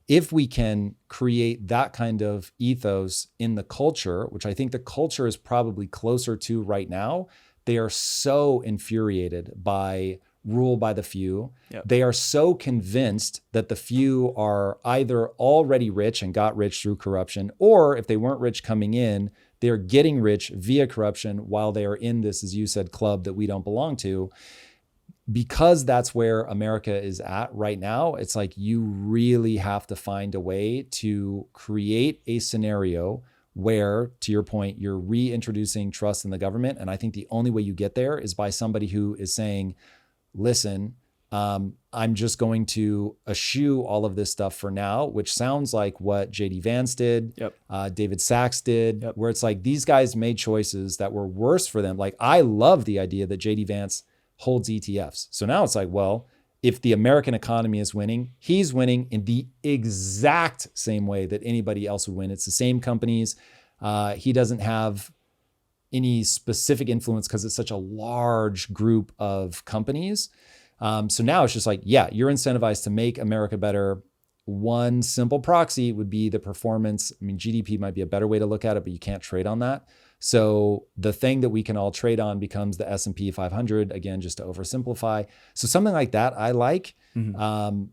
if we can create that kind of ethos in the culture, which I think the culture is probably closer to right now, they are so infuriated by rule by the few. Yep. They are so convinced that the few are either already rich and got rich through corruption, or if they weren't rich coming in, they're getting rich via corruption while they are in this, as you said, club that we don't belong to. Because that's where America is at right now, it's like you really have to find a way to create a scenario where, to your point, you're reintroducing trust in the government. And I think the only way you get there is by somebody who is saying, listen, I'm just going to eschew all of this stuff for now, which sounds like what JD Vance did, David Sachs did, where it's like these guys made choices that were worse for them. Like, I love the idea that JD Vance holds ETFs. So now it's like, well, if the American economy is winning, he's winning in the exact same way that anybody else would win. It's the same companies. He doesn't have any specific influence because it's such a large group of companies. So now it's just like, yeah, you're incentivized to make America better. One simple proxy would be the performance. I mean, GDP might be a better way to look at it, but you can't trade on that. So the thing that we can all trade on becomes the S&P 500, again, just to oversimplify. So something like that I like, and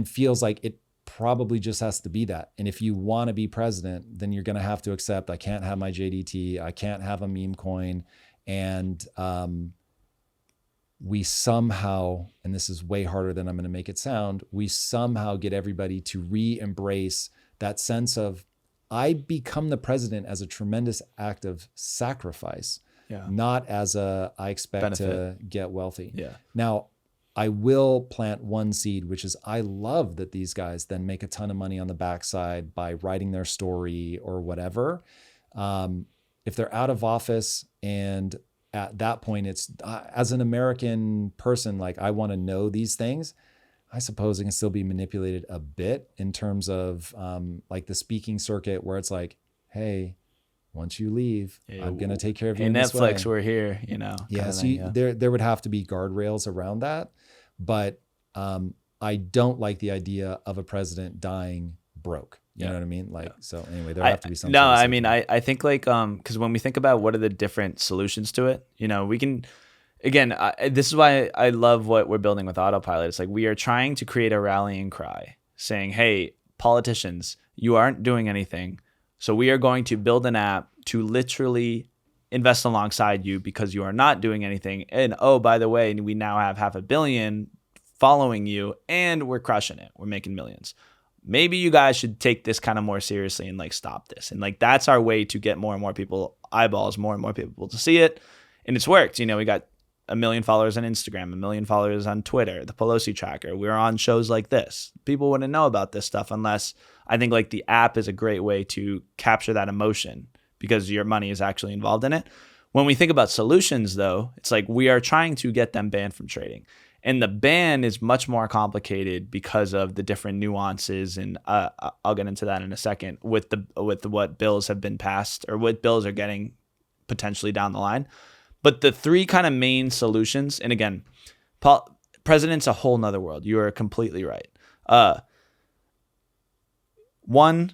feels like it probably just has to be that. And if you want to be president, then you're going to have to accept, I can't have my JDT, I can't have a meme coin. And we somehow, and this is way harder than I'm going to make it sound, we somehow get everybody to re-embrace that sense of, I become the president as a tremendous act of sacrifice, not as I expect to get wealthy. Now, I will plant one seed, which is I love that these guys then make a ton of money on the backside by writing their story or whatever. If they're out of office, and at that point, it's as an American person, like, I want to know these things. I suppose it can still be manipulated a bit in terms of like the speaking circuit, where it's like, hey, once you leave, I'm going to take care of you in this way. Netflix, we're here, you know. Yeah, so there would have to be guardrails around that. But I don't like the idea of a president dying broke. You know what I mean? Like, so anyway, there have to be something. No, I mean, I think like, because when we think about what are the different solutions to it, you know, we can, again, this is why I love what we're building with Autopilot. It's like, we are trying to create a rallying cry saying, hey, politicians, you aren't doing anything. So we are going to build an app to literally invest alongside you because you are not doing anything. And oh, by the way, we now have 500 million following you and we're crushing it. We're making millions. Maybe you guys should take this kind of more seriously and like stop this. And like, that's our way to get more and more people eyeballs, more and more people to see it. And it's worked. You know, we got 1 million followers on Instagram, 1 million followers on Twitter, the Pelosi tracker. We're on shows like this. People wouldn't know about this stuff unless, I think like the app is a great way to capture that emotion because your money is actually involved in it. When we think about solutions though, it's like we are trying to get them banned from trading. And the ban is much more complicated because of the different nuances, and I'll get into that in a second with what bills have been passed or what bills are getting potentially down the line. But the three kind of main solutions, and again, president's a whole nother world. You are completely right. One,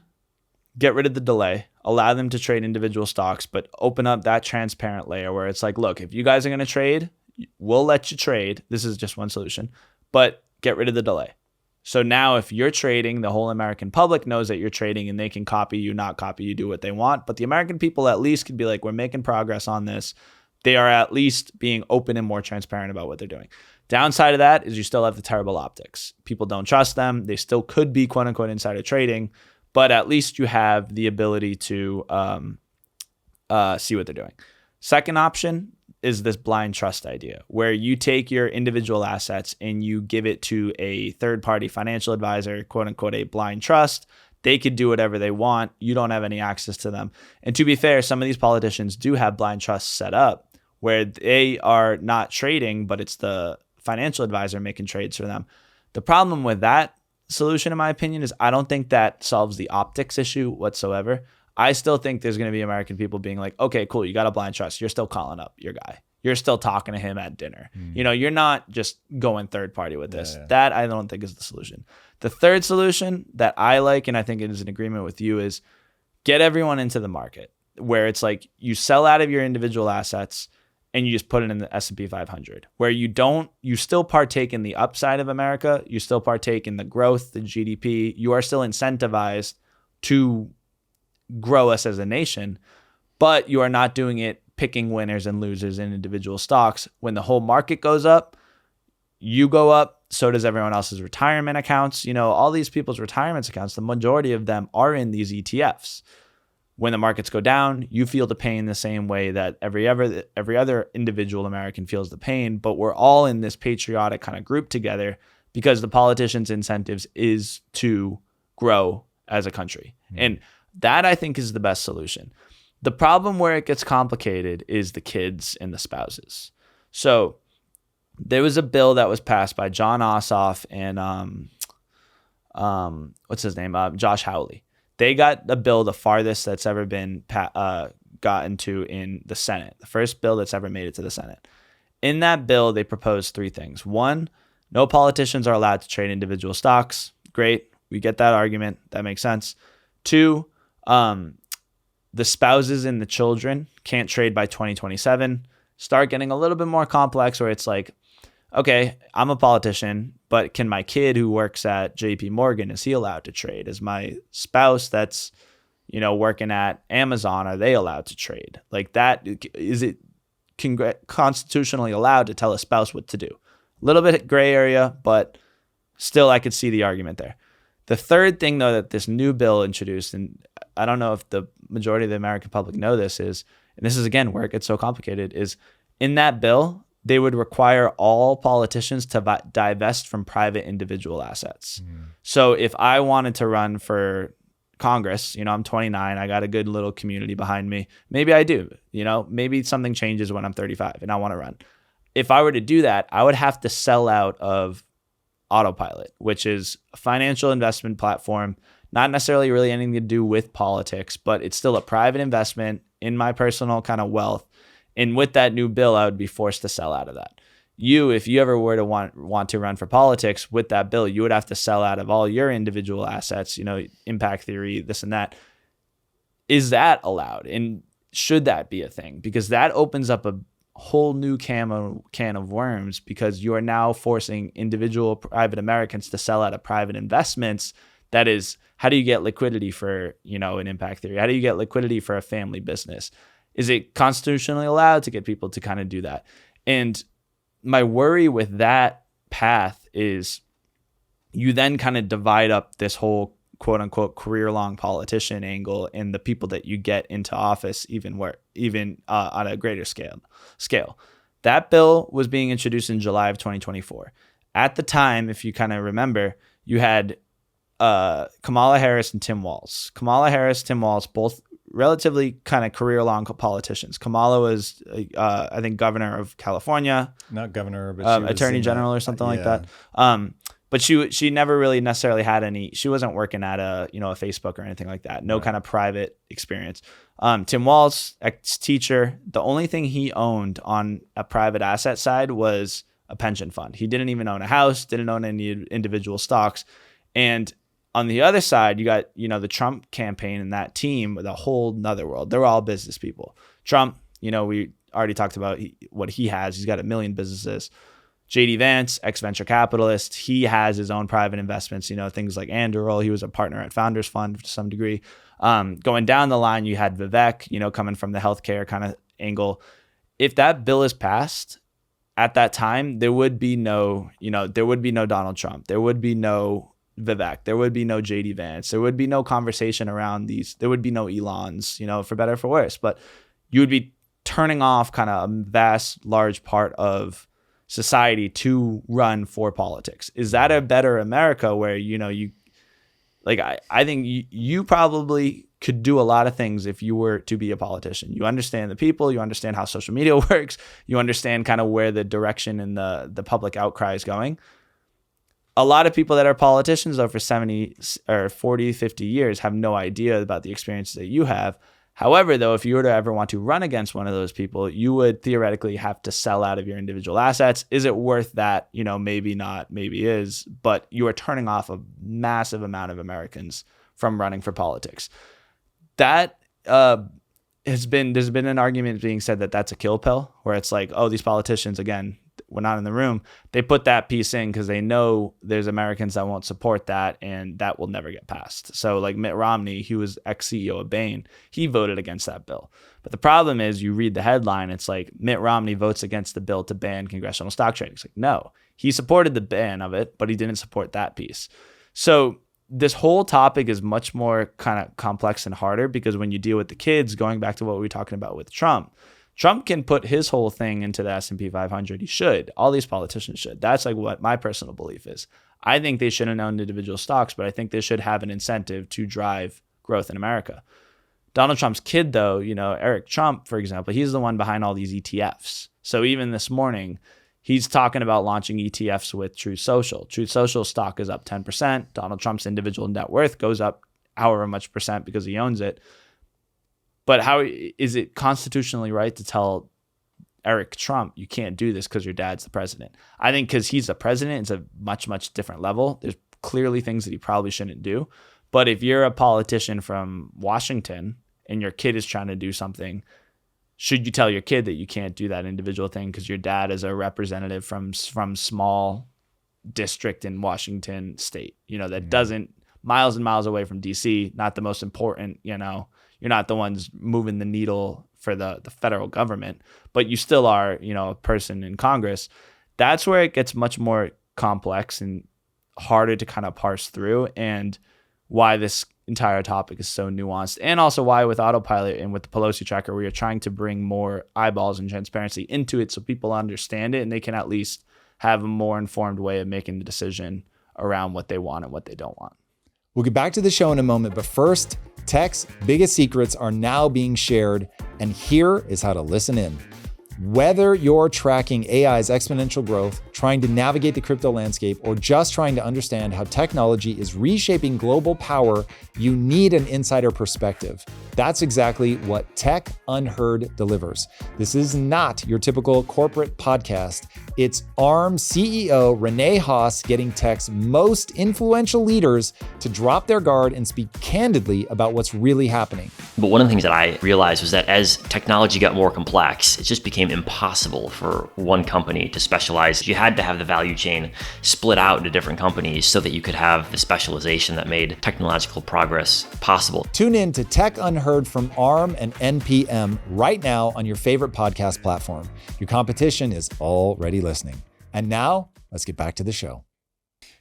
get rid of the delay. Allow them to trade individual stocks, but open up that transparent layer where it's like, look, if you guys are going to trade, we'll let you trade. This is just one solution, but get rid of the delay. So now if you're trading, the whole American public knows that you're trading and they can copy you, not copy you, do what they want. But the American people at least can be like, we're making progress on this. They are at least being open and more transparent about what they're doing. Downside of that is you still have the terrible optics. People don't trust them. They still could be quote unquote insider trading, but at least you have the ability to see what they're doing. Second option is this blind trust idea where you take your individual assets and you give it to a third-party financial advisor, quote unquote, a blind trust. They could do whatever they want. You don't have any access to them. And to be fair, some of these politicians do have blind trusts set up where they are not trading, but it's the financial advisor making trades for them. The problem with that solution, in my opinion, is I don't think that solves the optics issue whatsoever. I still think there's going to be American people being like, okay, cool, you got a blind trust. You're still calling up your guy. You're still talking to him at dinner. You know, you're not just going third party with this. That I don't think is the solution. The third solution that I like, and I think it is in agreement with you, is get everyone into the market where it's like you sell out of your individual assets and you just put it in the S&P 500 where you still partake in the upside of America. You still partake in the growth, the GDP. You are still incentivized to grow us as a nation, but you are not doing it picking winners and losers in individual stocks. When the whole market goes up, you go up, so does everyone else's retirement accounts. You know, all these people's retirement accounts, the majority of them are in these ETFs. When the markets go down, you feel the pain the same way that every other individual American feels the pain, but we're all in this patriotic kind of group together because the politicians' incentives is to grow as a country. And that, I think, is the best solution. The problem where it gets complicated is the kids and the spouses. So there was a bill that was passed by John Ossoff and what's his name? Josh Hawley. They got a bill the farthest that's ever been gotten to in the Senate, the first bill that's ever made it to the Senate. In that bill, they proposed 3 things. 1, no politicians are allowed to trade individual stocks. Great. We get that argument. That makes sense. 2, the spouses and the children can't trade by 2027. Start getting a little bit more complex where it's like, okay, I'm a politician, but can my kid who works at JP Morgan, is he allowed to trade? Is my spouse that's, working at Amazon, are they allowed to trade? Like that, is it constitutionally allowed to tell a spouse what to do? A little bit gray area, but still I could see the argument there. The third thing, though, that this new bill introduced, and I don't know if the majority of the American public know this, is, and this is, again, where it gets so complicated, is in that bill, they would require all politicians to divest from private individual assets. So if I wanted to run for Congress, I'm 29, I got a good little community behind me. Maybe I do, maybe something changes when I'm 35 and I want to run. If I were to do that, I would have to sell out of Autopilot, which is a financial investment platform, not necessarily really anything to do with politics, but it's still a private investment in my personal kind of wealth. And with that new bill, I would be forced to sell out of that. If you ever were to want to run for politics with that bill, you would have to sell out of all your individual assets, impact theory, this and that. Is that allowed? And should that be a thing? Because that opens up a whole new can of worms, because you are now forcing individual private Americans to sell out of private investments. That is, how do you get liquidity for, an impact theory? How do you get liquidity for a family business? Is it constitutionally allowed to get people to kind of do that? And my worry with that path is you then kind of divide up this whole quote unquote career-long politician angle and the people that you get into office even on a greater scale. That bill was being introduced in July of 2024. At the time, if you kind of remember, you had Kamala Harris and Tim Walz. Kamala Harris, Tim Walz, both relatively kind of career-long politicians. Kamala was, I think, governor of California. Not governor, but attorney general or something like that. But she never really necessarily had any. She wasn't working at a Facebook or anything like that. No kind of private experience. Tim Walz, ex-teacher. The only thing he owned on a private asset side was a pension fund. He didn't even own a house. Didn't own any individual stocks. And on the other side, you got, the Trump campaign and that team with a whole nother world. They're all business people. Trump, we already talked about what he has. He's got 1 million businesses. JD Vance, ex-venture capitalist. He has his own private investments, things like Anduril. He was a partner at Founders Fund to some degree. Going down the line, you had Vivek, coming from the healthcare kind of angle. If that bill is passed at that time, there would be no Donald Trump. There would be no Vivek. There would be no JD Vance. There would be no conversation around these. There would be no Elons, for better or for worse. But you would be turning off kind of a vast, large part of society to run for politics. Is that a better America where, I think you probably could do a lot of things if you were to be a politician. You understand the people, you understand how social media works, you understand kind of where the direction and the public outcry is going. A lot of people that are politicians, though, for 70 or 40, 50 years have no idea about the experiences that you have. However, though, if you were to ever want to run against one of those people, you would theoretically have to sell out of your individual assets. Is it worth that? Maybe not, maybe is, but you are turning off a massive amount of Americans from running for politics. That there's been an argument being said that that's a kill pill, where it's like, oh, these politicians, again, we're not in the room. They put that piece in because they know there's Americans that won't support that, and that will never get passed. So like Mitt Romney, he was ex-CEO of Bain, he voted against that bill. But the problem is, you read the headline, it's like Mitt Romney votes against the bill to ban congressional stock trading. It's like, no, he supported the ban of it, but he didn't support that piece. So this whole topic is much more kind of complex and harder, because when you deal with the kids, going back to what we were talking about with Trump can put his whole thing into the S&P 500. He should. All these politicians should. That's like what my personal belief is. I think they shouldn't own individual stocks, but I think they should have an incentive to drive growth in America. Donald Trump's kid, though, Eric Trump, for example, he's the one behind all these ETFs. So even this morning, he's talking about launching ETFs with Truth Social. Truth Social stock is up 10%. Donald Trump's individual net worth goes up however much percent because he owns it. But how is it constitutionally right to tell Eric Trump, you can't do this because your dad's the president? I think because he's the president, it's a much, much different level. There's clearly things that he probably shouldn't do. But if you're a politician from Washington and your kid is trying to do something, should you tell your kid that you can't do that individual thing because your dad is a representative from small district in Washington state, that doesn't, miles and miles away from DC, not the most important, you're not the ones moving the needle for the federal government, but you still are, a person in Congress. That's where it gets much more complex and harder to kind of parse through, and why this entire topic is so nuanced, and also why with autopilot and with the Pelosi tracker, we are trying to bring more eyeballs and transparency into it so people understand it and they can at least have a more informed way of making the decision around what they want and what they don't want. We'll get back to the show in a moment, but first, tech's biggest secrets are now being shared, and here is how to listen in. Whether you're tracking AI's exponential growth, trying to navigate the crypto landscape, or just trying to understand how technology is reshaping global power, you need an insider perspective. That's exactly what Tech Unheard delivers. This is not your typical corporate podcast. It's Arm CEO Renee Haas getting tech's most influential leaders to drop their guard and speak candidly about what's really happening. But one of the things that I realized was that as technology got more complex, it just became impossible for one company to specialize. You had to have the value chain split out into different companies so that you could have the specialization that made technological progress possible. Tune in to Tech Unheard from Arm and NPM right now on your favorite podcast platform. Your competition is already listening. And now, let's get back to the show.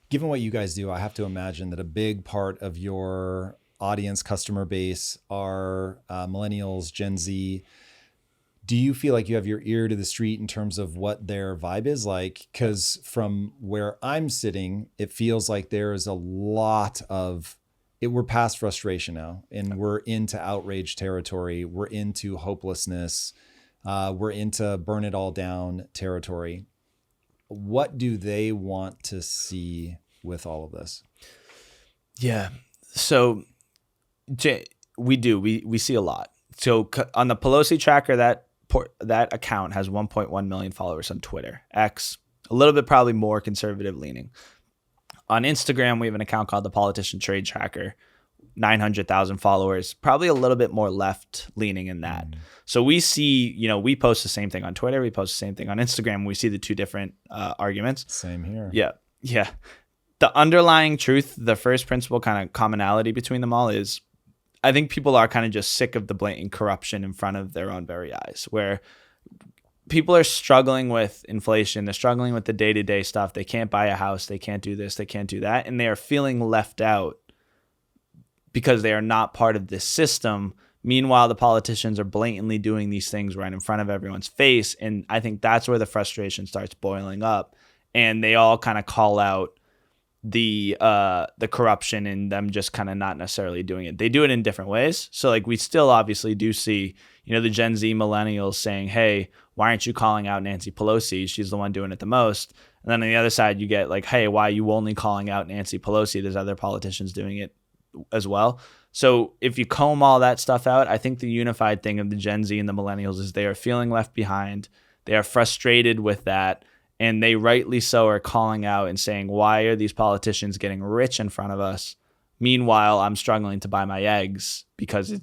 Given what you guys do, I have to imagine that a big part of your audience, customer base are millennials, Gen Z. Do you feel like you have your ear to the street in terms of what their vibe is like? Because from where I'm sitting, it feels like there is a lot of we're past frustration now, and we're into outrage territory. We're into hopelessness. We're into burn it all down territory. What do they want to see with all of this? Yeah. So we see a lot. So on the Pelosi tracker, that account has 1.1 million followers on Twitter. X, a little bit probably more conservative leaning. On Instagram, we have an account called the Politician Trade Tracker, 900,000 followers, probably a little bit more left leaning in that. So we see, we post the same thing on Twitter. We post the same thing on Instagram. We see the two different arguments. Same here. Yeah. The underlying truth, the first principle kind of commonality between them all is, I think people are kind of just sick of the blatant corruption in front of their own very eyes, where people are struggling with inflation. They're struggling with the day-to-day stuff. They can't buy a house. They can't do this. They can't do that. And they are feeling left out because they are not part of this system. Meanwhile, the politicians are blatantly doing these things right in front of everyone's face. And I think that's where the frustration starts boiling up. And they all kind of call out the corruption and them just kind of not necessarily doing it. They do it in different ways. So like we still obviously do see, the Gen Z millennials saying, hey, why aren't you calling out Nancy Pelosi? She's the one doing it the most. And then on the other side, you get like, hey, why are you only calling out Nancy Pelosi? There's other politicians doing it as well. So if you comb all that stuff out, I think the unified thing of the Gen Z and the millennials is they are feeling left behind. They are frustrated with that. And they rightly so are calling out and saying, why are these politicians getting rich in front of us? Meanwhile, I'm struggling to buy my eggs because,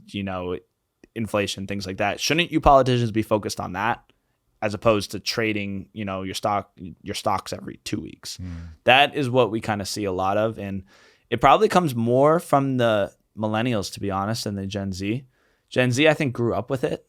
inflation, things like that. Shouldn't you politicians be focused on that as opposed to trading, your stocks every 2 weeks? That is what we kind of see a lot of. And it probably comes more from the millennials, to be honest, than the Gen Z. Gen Z, I think, grew up with it.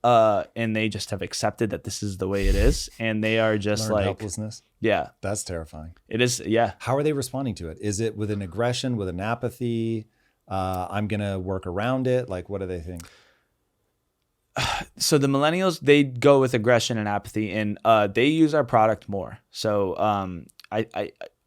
and they just have accepted that this is the way it is, and they are just Learned like helplessness. Yeah, That's terrifying. it is. Yeah. How are they responding to it? Is it with an aggression, with an apathy? I'm going to work around it. Like, what do they think? So the millennials, they go with aggression and apathy, and they use our product more. So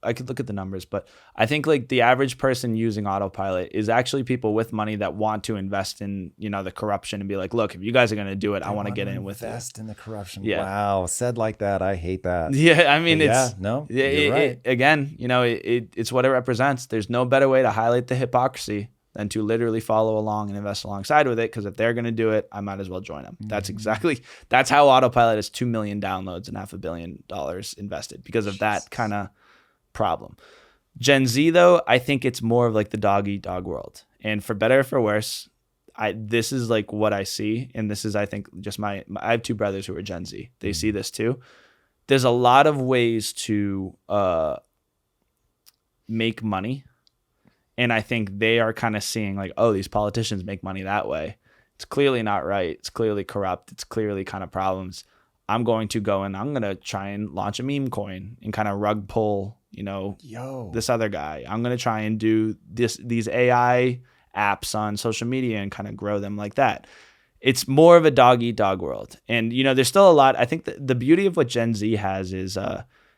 I could look at the numbers, but I think like the average person using autopilot is actually people with money that want to invest in, the corruption and be like, look, if you guys are going to do it, I want to get in with it. Invest in the corruption. Yeah. Wow. Said like that. I hate that. Yeah. I mean, You're right. Again, it's what it represents. There's no better way to highlight the hypocrisy than to literally follow along and invest alongside with it. Because if they're going to do it, I might as well join them. That's how autopilot is 2 million downloads and $500 million invested because of that kind of problem. Gen Z, though, I think it's more of like the dog eat dog world. And for better or for worse, this is like what I see. And this is, I think, just I have two brothers who are Gen Z. They see this too. There's a lot of ways to make money. And I think they are kind of seeing like, oh, these politicians make money that way. It's clearly not right. It's clearly corrupt. It's clearly kind of problems. I'm going to go and I'm going to try and launch a meme coin and kind of rug pull, this other guy. I'm going to try and do these AI apps on social media and kind of grow them like that. It's more of a dog eat dog world. And, there's still a lot. I think the beauty of what Gen Z has is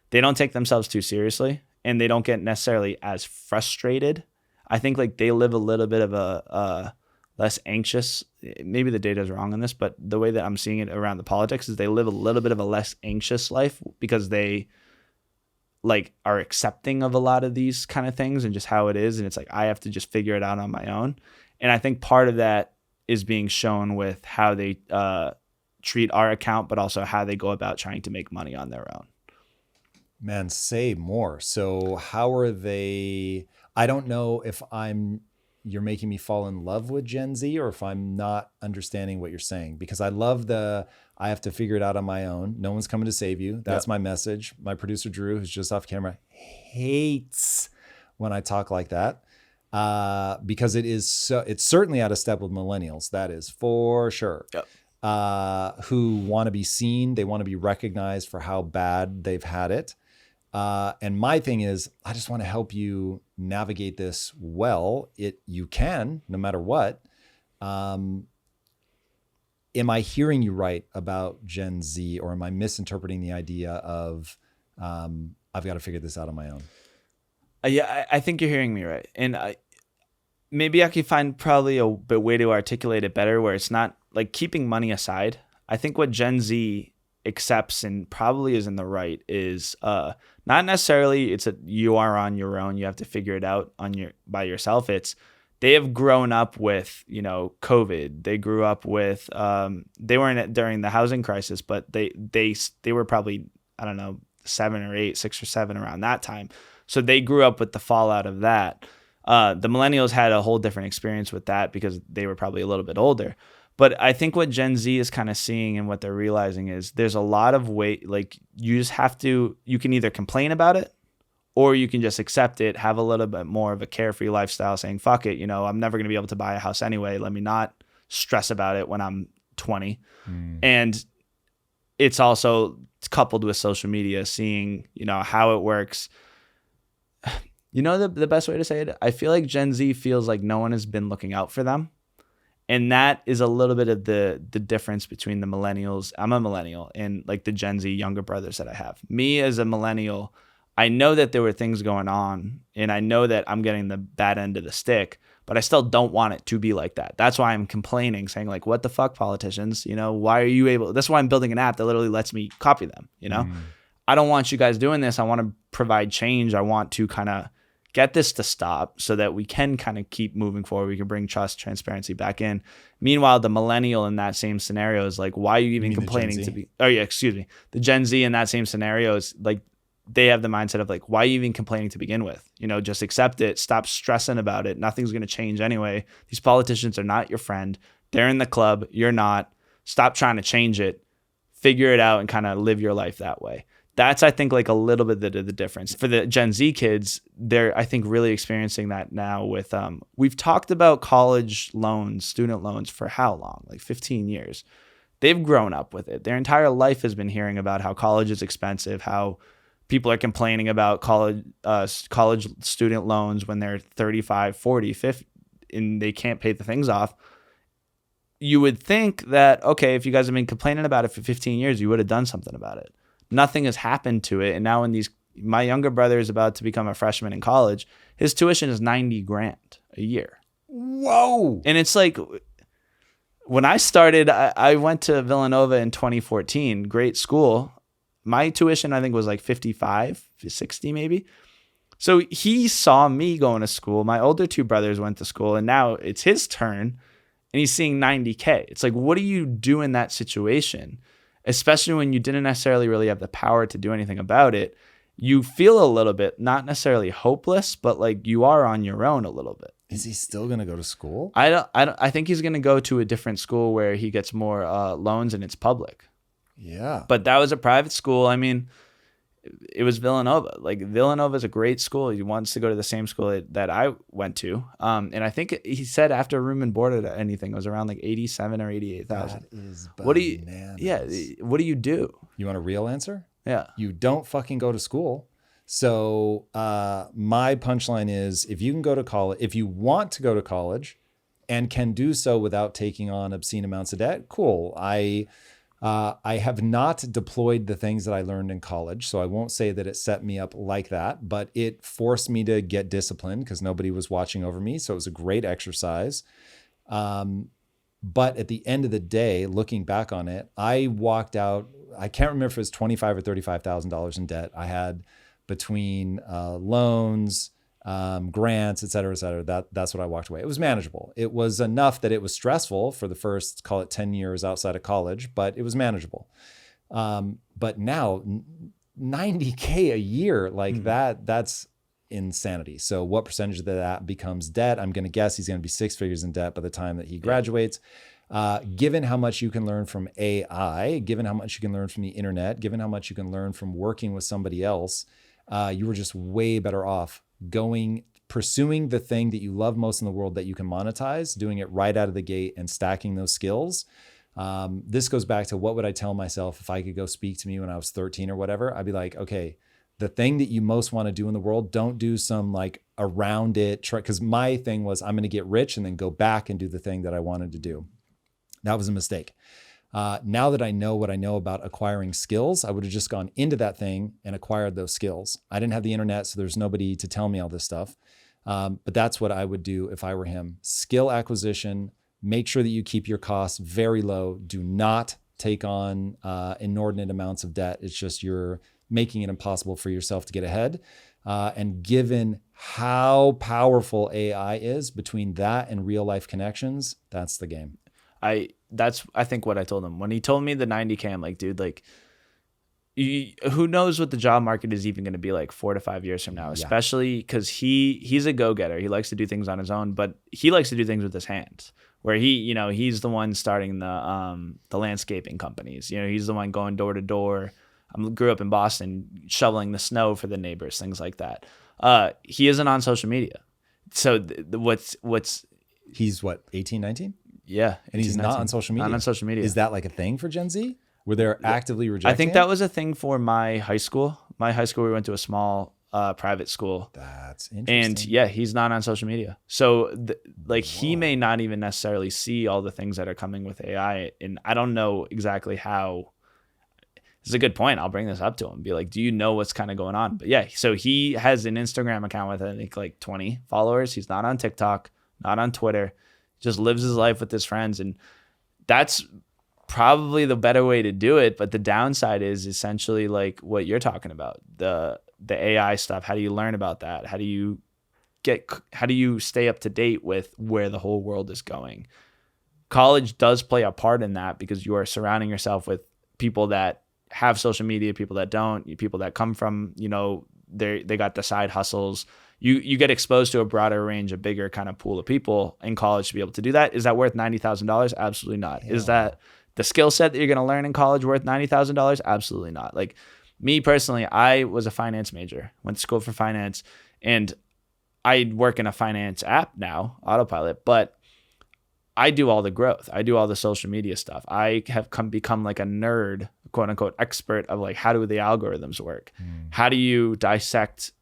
they don't take themselves too seriously and they don't get necessarily as frustrated. I think like they live a little bit of a less anxious, maybe the data is wrong on this, but the way that I'm seeing it around the politics is they live a little bit of a less anxious life because they like are accepting of a lot of these kind of things and just how it is. And it's like, I have to just figure it out on my own. And I think part of that is being shown with how they treat our account, but also how they go about trying to make money on their own. Man, say more. So how are they... I don't know if you're making me fall in love with Gen Z or if I'm not understanding what you're saying, because I love I have to figure it out on my own. No one's coming to save you. That's my message. My producer, Drew, who's just off camera, hates when I talk like that because it's certainly out of step with millennials. That is for sure. Yep. Who want to be seen. They want to be recognized for how bad they've had it. And my thing is, I just want to help you navigate this well. You can, no matter what. Am I hearing you right about Gen Z, or am I misinterpreting the idea of I've got to figure this out on my own? Yeah, I think you're hearing me right. And maybe I could find probably a way to articulate it better where it's not like keeping money aside. I think what Gen Z accepts and probably is in the right is not necessarily you are on your own, you have to figure it out by yourself. It's they have grown up with COVID. They grew up with they weren't in it during the housing crisis, but they were probably, I don't know, 7 or 8, 6 or 7 around that time. So they grew up with the fallout of that. The millennials had a whole different experience with that because they were probably a little bit older. But I think what Gen Z is kind of seeing and what they're realizing is there's a lot of like you can either complain about it or you can just accept it, have a little bit more of a carefree lifestyle saying, fuck it, I'm never going to be able to buy a house anyway. Let me not stress about it when I'm 20. And it's also coupled with social media, seeing, how it works. The best way to say it, I feel like Gen Z feels like no one has been looking out for them. And that is a little bit of the difference between the millennials. I'm a millennial and like the Gen Z younger brothers that I have. Me as a millennial, I know that there were things going on and I know that I'm getting the bad end of the stick, but I still don't want it to be like that. That's why I'm complaining, saying like, what the fuck, politicians? Why are you able? That's why I'm building an app that literally lets me copy them. I don't want you guys doing this. I want to provide change. I want to kind of get this to stop so that we can kind of keep moving forward. We can bring trust, transparency back in. Meanwhile, the millennial in that same scenario is like, why are you even complaining to be, the Gen Z in that same scenario is like, they have the mindset of like, why are you even complaining to begin with? Just accept it. Stop stressing about it. Nothing's going to change anyway. These politicians are not your friend. They're in the club. You're not. Stop trying to change it. Figure it out and kind of live your life that way. That's, I think, like a little bit of the difference. For the Gen Z kids, they're, I think, really experiencing that now with, we've talked about college loans, student loans for how long? Like 15 years. they've grown up with it. Their entire life has been hearing about how college is expensive, how people are complaining about college student loans when they're 35, 40, 50, and they can't pay the things off. You would think that, okay, if you guys have been complaining about it for 15 years, you would have done something about it. Nothing has happened to it. And now my younger brother is about to become a freshman in college. His tuition is $90,000 a year. Whoa. And it's like, when I started, I went to Villanova in 2014, great school. My tuition, I think, was like 55, 60 maybe. So he saw me going to school. My older two brothers went to school, and now it's his turn, and he's seeing $90,000. It's like, what do you do in that situation? Especially when you didn't necessarily really have the power to do anything about it. You feel a little bit, not necessarily hopeless, but like you are on your own a little bit. Is he still going to go to school? I think he's going to go to a different school where he gets more loans and it's public. Yeah. But that was a private school. I mean, it was Villanova. Like, Villanova is a great school. He wants to go to the same school that I went to. And I think he said after room and board or anything, it was around like 87 or 88,000. That is bananas. What do you do? You want a real answer? Yeah. You don't fucking go to school. So my punchline is, if you can go to college, if you want to go to college and can do so without taking on obscene amounts of debt, cool. I have not deployed the things that I learned in college, so I won't say that it set me up like that, but it forced me to get disciplined because nobody was watching over me. So it was a great exercise. But at the end of the day, looking back on it, I walked out, I can't remember if it was $25,000 or $35,000 in debt. I had between loans, grants, et cetera, that's what I walked away. It was manageable. It was enough that it was stressful for the first, call it 10 years outside of college, but it was manageable. But now $90,000 a year, like that's insanity. So what percentage of that becomes debt? I'm going to guess he's going to be six figures in debt by the time that he graduates. Given how much you can learn from AI, given how much you can learn from the internet, given how much you can learn from working with somebody else, you were just way better off pursuing the thing that you love most in the world that you can monetize, doing it right out of the gate and stacking those skills. This goes back to, what would I tell myself if I could go speak to me when I was 13 or whatever? I'd be like, okay, the thing that you most want to do in the world, don't do some like around it. Because my thing was, I'm going to get rich and then go back and do the thing that I wanted to do. That was a mistake. Now that I know what I know about acquiring skills, I would have just gone into that thing and acquired those skills. I didn't have the internet, so there's nobody to tell me all this stuff. But that's what I would do if I were him. Skill acquisition, make sure that you keep your costs very low. Do not take on inordinate amounts of debt. It's just you're making it impossible for yourself to get ahead. And given how powerful AI is, between that and real life connections, that's the game. That's I think what I told him when he told me the $90,000. I'm like, dude, like, who knows what the job market is even going to be like 4 to 5 years from now, especially because he's a go-getter. He likes to do things on his own, but he likes to do things with his hands, where he's the one starting the landscaping companies. He's the one going door to door. I grew up in Boston, shoveling the snow for the neighbors, things like that. He isn't on social media. So he's what, 18, 19? Yeah. And he's not on social media? Not on social media. Is that like a thing for Gen Z? Where they're actively rejecting I think that was a thing for my high school. My high school, we went to a small private school. That's interesting. And yeah, he's not on social media. So he may not even necessarily see all the things that are coming with AI. And I don't know exactly how. This is a good point. I'll bring this up to him. Be like, do you know what's kind of going on? But yeah, so he has an Instagram account with, I think, like 20 followers. He's not on TikTok, not on Twitter. Just lives his life with his friends. And that's probably the better way to do it. But the downside is essentially like what you're talking about, the AI stuff. How do you learn about that? How do you stay up to date with where the whole world is going? College does play a part in that, because you are surrounding yourself with people that have social media, people that don't, people that come from, they got the side hustles. You get exposed to a broader range, a bigger kind of pool of people in college to be able to do that. Is that worth $90,000? Absolutely not. Yeah. Is that the skill set that you're going to learn in college worth $90,000? Absolutely not. Like, me personally, I was a finance major, went to school for finance, and I work in a finance app now, Autopilot, but I do all the growth. I do all the social media stuff. I have become like a nerd, quote unquote, expert of like, how do the algorithms work? How do you dissect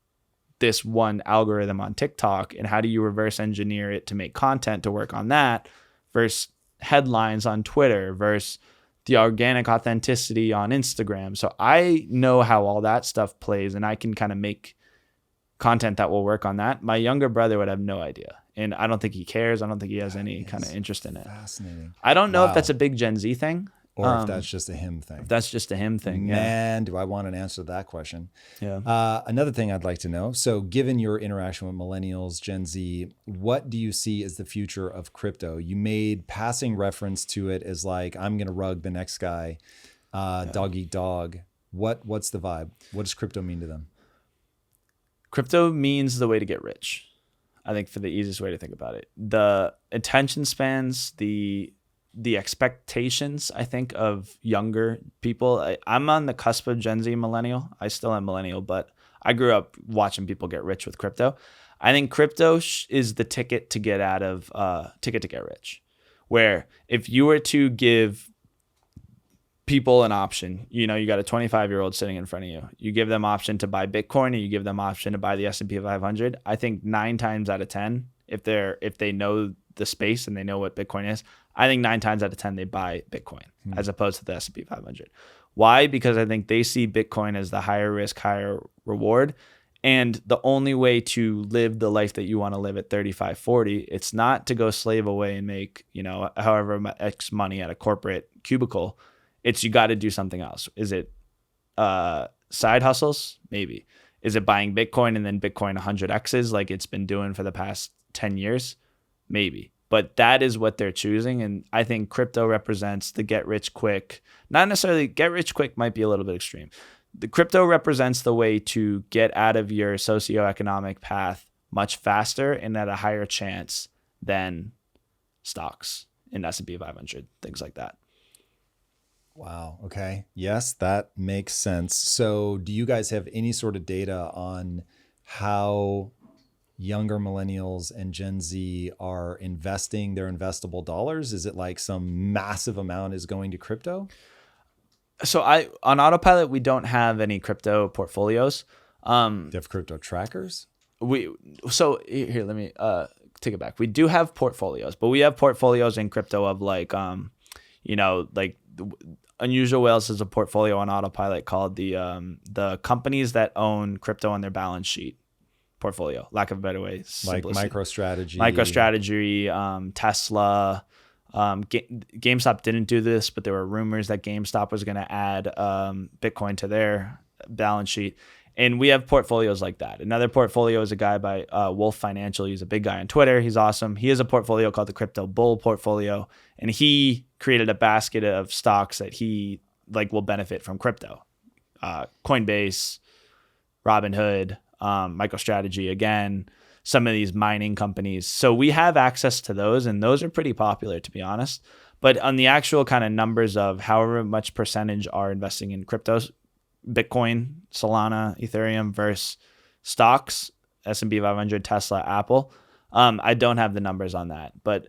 this one algorithm on TikTok, and how do you reverse engineer it to make content to work on that versus headlines on Twitter versus the organic authenticity on Instagram? So I know how all that stuff plays, and I can kind of make content that will work on that. My younger brother would have no idea. And I don't think he cares. I don't think he has any kind of interest in it. Fascinating. I don't know if that's a big Gen Z thing. Or if that's just a him thing. If that's just a him thing, yeah. Man, do I want an answer to that question. Yeah. Another thing I'd like to know. So given your interaction with millennials, Gen Z, what do you see as the future of crypto? You made passing reference to it as like, I'm going to rug the next guy, dog eat dog. What's the vibe? What does crypto mean to them? Crypto means the way to get rich. I think for the easiest way to think about it, the attention spans, the expectations, I think, of younger people. I'm on the cusp of Gen Z millennial. I still am millennial, but I grew up watching people get rich with crypto. I think crypto is the ticket to get out of ticket to get rich, where if you were to give people an option, you know, you got a 25-year-old sitting in front of you, you give them option to buy Bitcoin, or you give them option to buy the S&P 500. I think 9 times out of 10, if they know the space and they know what Bitcoin is, I think 9 times out of 10 they buy Bitcoin as opposed to the S&P 500. Why? Because I think they see Bitcoin as the higher risk, higher reward. And the only way to live the life that you want to live at 35, 40, it's not to go slave away and make, you know, however X money at a corporate cubicle. It's you got to do something else. Is it side hustles? Maybe. Is it buying Bitcoin and then Bitcoin 100Xs like it's been doing for the past 10 years? Maybe. But that is what they're choosing. And I think crypto represents the get rich quick. Not necessarily get rich quick, might be a little bit extreme. The crypto represents the way to get out of your socioeconomic path much faster and at a higher chance than stocks in S&P 500, things like that. Wow. Okay. Yes, that makes sense. So do you guys have any sort of data on how younger millennials and Gen Z are investing their investable dollars? Is it like some massive amount is going to crypto? So on Autopilot, we don't have any crypto portfolios. Do you have crypto trackers? So here, let me take it back. We do have portfolios, but we have portfolios in crypto of like, you know, like Unusual Whales is a portfolio on Autopilot called the companies that own crypto on their balance sheet portfolio, lack of a better way. Like MicroStrategy, Tesla. GameStop didn't do this, but there were rumors that GameStop was going to add Bitcoin to their balance sheet. And we have portfolios like that. Another portfolio is a guy by Wolf Financial. He's a big guy on Twitter. He's awesome. He has a portfolio called the Crypto Bull portfolio. And he created a basket of stocks that he like will benefit from crypto. Coinbase, Robinhood, MicroStrategy, again, some of these mining companies. So we have access to those, and those are pretty popular, to be honest. But on the actual kind of numbers of however much percentage are investing in cryptos, Bitcoin, Solana, Ethereum versus stocks, S&P 500, Tesla, Apple, I don't have the numbers on that. But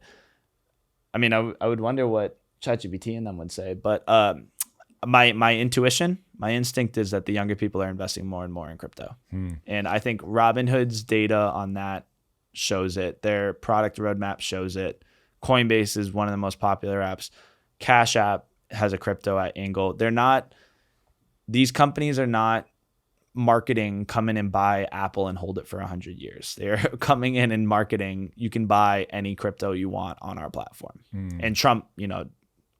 I mean, I would wonder what ChatGPT and them would say. But my intuition, my instinct is that the younger people are investing more and more in crypto. And I think Robinhood's data on that shows it. Their product roadmap shows it. Coinbase is one of the most popular apps. Cash App has a crypto at angle. These companies are not marketing, come in and buy Apple and hold it for 100 years. They're coming in and marketing, you can buy any crypto you want on our platform. And Trump, you know,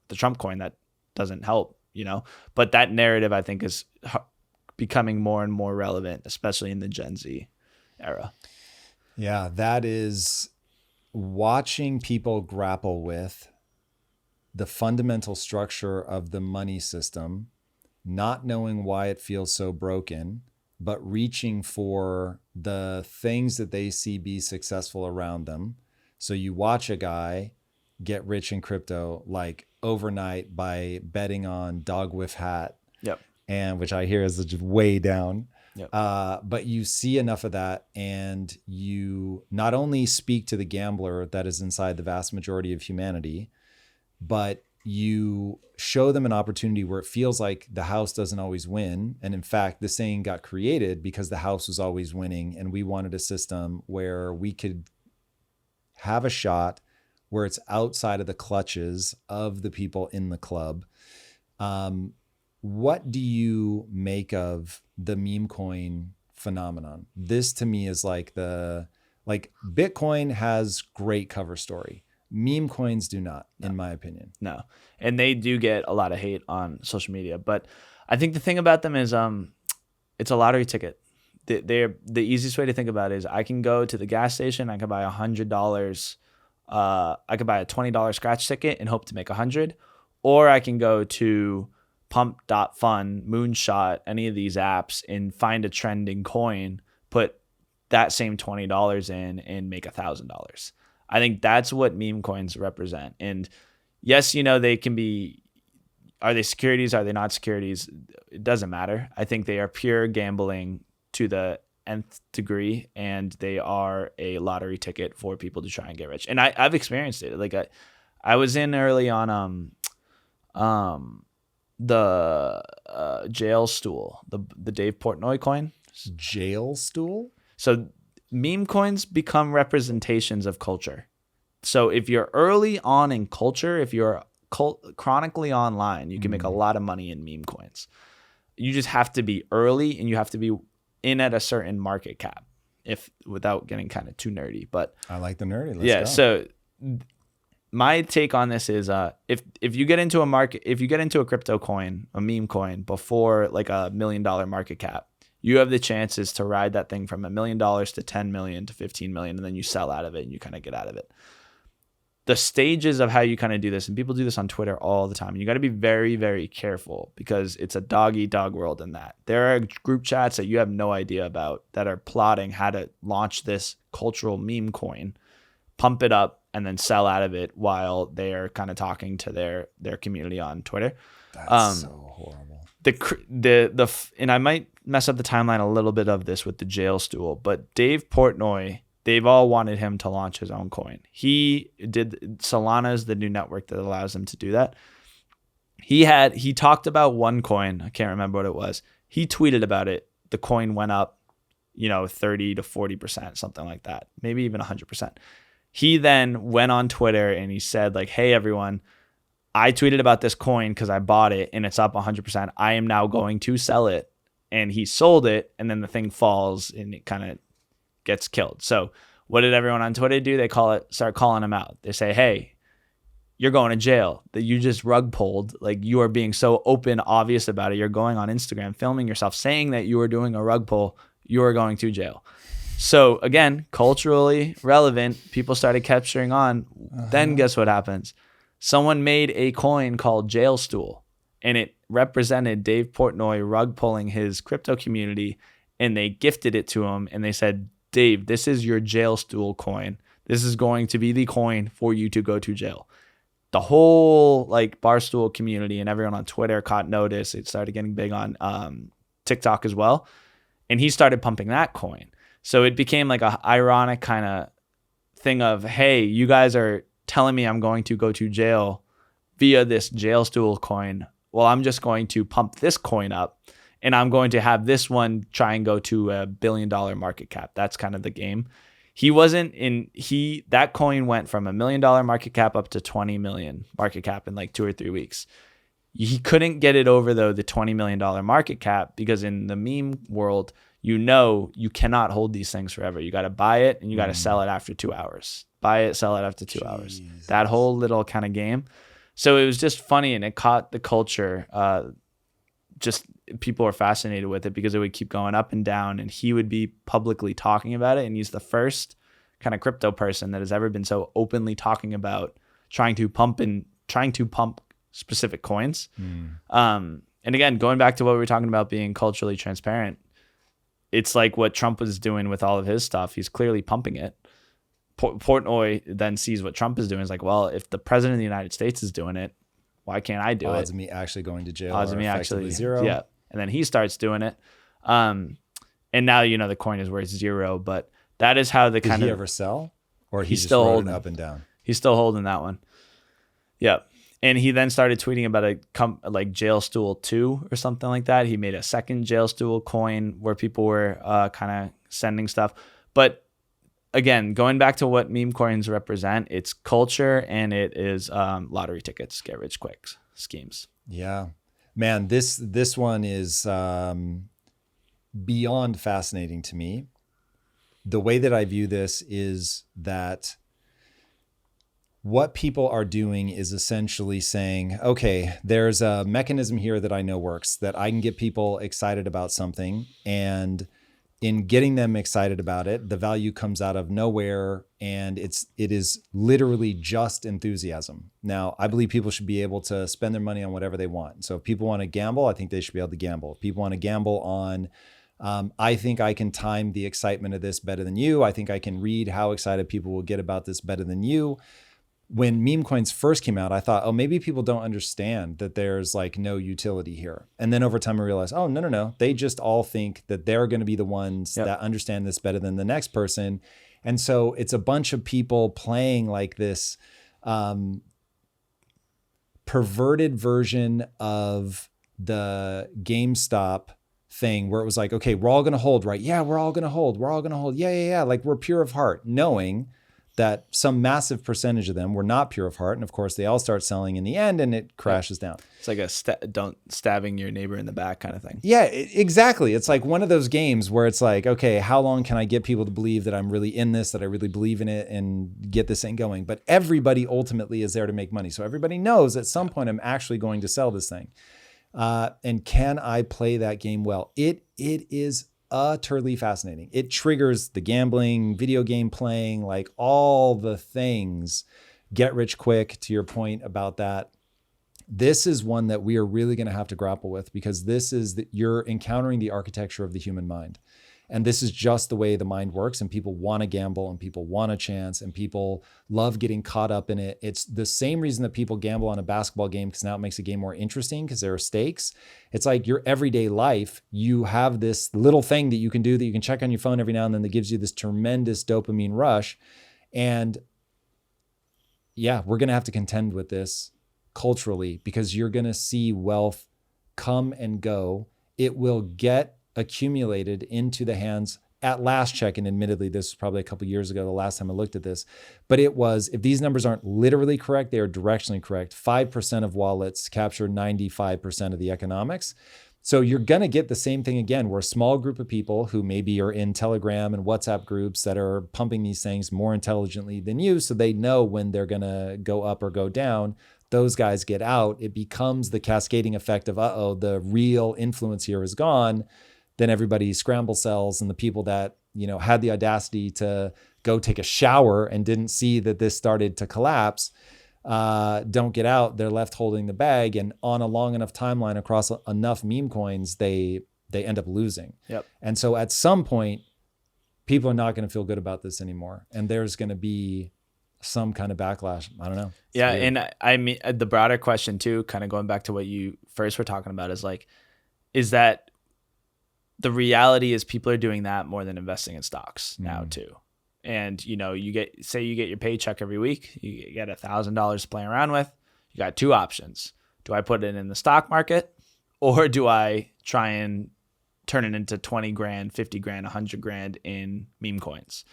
the Trump coin, that doesn't help, you know, but that narrative I think is becoming more and more relevant, especially in the Gen Z era. Yeah, that is watching people grapple with the fundamental structure of the money system, not knowing why it feels so broken, but reaching for the things that they see be successful around them. So you watch a guy get rich in crypto like overnight by betting on dog whiff hat, Yep. and which I hear is just way down. Yep. But you see enough of that, and you not only speak to the gambler that is inside the vast majority of humanity, but you show them an opportunity where it feels like the house doesn't always win. And in fact, the saying got created because the house was always winning. And we wanted a system where we could have a shot where it's outside of the clutches of the people in the club. What do you make of the meme coin phenomenon? This to me is like Bitcoin has great cover story. Meme coins do not, in my opinion. No. And they do get a lot of hate on social media. But I think the thing about them is it's a lottery ticket. The easiest way to think about it is I can go to the gas station, I can buy $100. I could buy a $20 scratch ticket and hope to make 100. Or I can go to pump.fun, Moonshot, any of these apps and find a trending coin, put that same $20 in and make $1,000. I think that's what meme coins represent. And yes, they can be, are they securities? Are they not securities? It doesn't matter. I think they are pure gambling to the nth degree, and they are a lottery ticket for people to try and get rich. And I've experienced it. Like I was in early on the jail stool, the Dave Portnoy coin. Jail stool? So meme coins become representations of culture. So if you're early on in culture, if you're chronically online, you can make a lot of money in meme coins. You just have to be early, and you have to be in at a certain market cap, without getting kind of too nerdy. But I like the nerdy. Let's go. So my take on this is if you get into a crypto coin, a meme coin, before like $1 million market cap, you have the chances to ride that thing from $1 million to 10 million to 15 million, and then you sell out of it and you kind of get out of it. The stages of how you kind of do this, and people do this on Twitter all the time, and you got to be very, very careful because it's a dog-eat-dog world in that. There are group chats that you have no idea about that are plotting how to launch this cultural meme coin, pump it up, and then sell out of it while they're kind of talking to their community on Twitter. That's so horrible. And I might mess up the timeline a little bit of this with the jail stool, but Dave Portnoy, they've all wanted him to launch his own coin. He did. Solana is the new network that allows him to do that. He talked about one coin. I can't remember what it was. He tweeted about it. The coin went up, 30 to 40%, something like that. Maybe even 100%. He then went on Twitter and he said like, hey, everyone, I tweeted about this coin because I bought it and it's up 100%. I am now going to sell it. And he sold it, and then the thing falls and it kind of gets killed. So what did everyone on Twitter do? They start calling him out. They say, hey, you're going to jail. That you just rug pulled. Like, you are being so open, obvious about it. You're going on Instagram, filming yourself, saying that you are doing a rug pull. You are going to jail. So again, culturally relevant, people started capturing on. Then guess what happens? Someone made a coin called Jail Stool, and it represented Dave Portnoy rug pulling his crypto community, and they gifted it to him, and they said, Dave, this is your Jail Stool coin. This is going to be the coin for you to go to jail. The whole like Barstool community and everyone on Twitter caught notice. It started getting big on TikTok as well. And he started pumping that coin. So it became like a ironic kind of thing of, hey, you guys are telling me I'm going to go to jail via this Jail Stool coin. Well, I'm just going to pump this coin up, and I'm going to have this one try and go to $1 billion market cap. That's kind of the game. That coin went from $1 million market cap up to 20 million market cap in like 2 or 3 weeks. He couldn't get it over though the $20 million market cap, because in the meme world, you cannot hold these things forever. You got to buy it and you got to sell it after 2 hours. Buy it, sell it after 2 hours. That whole little kind of game. So it was just funny, and it caught the culture. Just people were fascinated with it because it would keep going up and down, and he would be publicly talking about it. And he's the first kind of crypto person that has ever been so openly talking about trying to pump specific coins. And again, going back to what we were talking about being culturally transparent, it's like what Trump was doing with all of his stuff. He's clearly pumping it. Portnoy then sees what Trump is doing. It's like, well, if the president of the United States is doing it, why can't I do it? Odds of me actually going to jail Odds of me effectively actually zero. Yeah. And then he starts doing it. And And now, the coin is worth 0, but that is how the Did kind he of, ever sell? Or he he's just still rode holding it up and down? He's still holding that one. Yep. And he then started tweeting about like Jail Stool 2 or something like that. He made a second Jail Stool coin where people were kind of sending stuff. But again, going back to what meme coins represent, it's culture and it is lottery tickets, get rich quick schemes. Yeah, man, this one is beyond fascinating to me. The way that I view this is that what people are doing is essentially saying, okay, there's a mechanism here that I know works, that I can get people excited about something. And in getting them excited about it, the value comes out of nowhere, and it is literally just enthusiasm. Now, I believe people should be able to spend their money on whatever they want. So if people want to gamble, I think they should be able to gamble. If people want to gamble on, I think I can time the excitement of this better than you. I think I can read how excited people will get about this better than you. When meme coins first came out, I thought, oh, maybe people don't understand that there's like no utility here. And then over time I realized, oh, no. They just all think that they're going to be the ones that understand this better than the next person. And so it's a bunch of people playing like this perverted version of the GameStop thing where it was like, okay, we're all going to hold, right? Yeah, we're all going to hold. We're all going to hold. Yeah. Like we're pure of heart, knowing that some massive percentage of them were not pure of heart. And of course they all start selling in the end and it crashes down. It's like don't stabbing your neighbor in the back kind of thing. Yeah, exactly. It's like one of those games where it's like, okay, how long can I get people to believe that I'm really in this, that I really believe in it and get this thing going? But everybody ultimately is there to make money. So everybody knows at some point I'm actually going to sell this thing. And can I play that game well? It is utterly fascinating. It triggers the gambling, video game playing, like all the things. Get rich quick, to your point about that. This is one that we are really going to have to grapple with, because this is you're encountering the architecture of the human mind. And this is just the way the mind works, and people want to gamble and people want a chance and people love getting caught up in it. It's the same reason that people gamble on a basketball game, because now it makes the game more interesting because there are stakes. It's like your everyday life. You have this little thing that you can do that you can check on your phone every now and then that gives you this tremendous dopamine rush. And yeah, we're going to have to contend with this culturally, because you're going to see wealth come and go. It will get accumulated into the hands at last check. And admittedly, this was probably a couple of years ago, the last time I looked at this, but it was, if these numbers aren't literally correct, they are directionally correct. 5% of wallets capture 95% of the economics. So you're going to get the same thing again, where a small group of people who maybe are in Telegram and WhatsApp groups that are pumping these things more intelligently than you, so they know when they're going to go up or go down. Those guys get out. It becomes the cascading effect of, the real influence here is gone. Then everybody scramble sells, and the people that, had the audacity to go take a shower and didn't see that this started to collapse, don't get out. They're left holding the bag, and on a long enough timeline across enough meme coins, they end up losing. Yep. And so at some point, people are not going to feel good about this anymore, and there's going to be some kind of backlash. I don't know. It's yeah, weird. and I mean the broader question too, kind of going back to what you first were talking about, is that the reality is people are doing that more than investing in stocks now too. And you get your paycheck every week, you get $1,000 to play around with. You got two options. Do I put it in the stock market, or do I try and turn it into 20 grand, 50 grand, 100 grand in meme coins?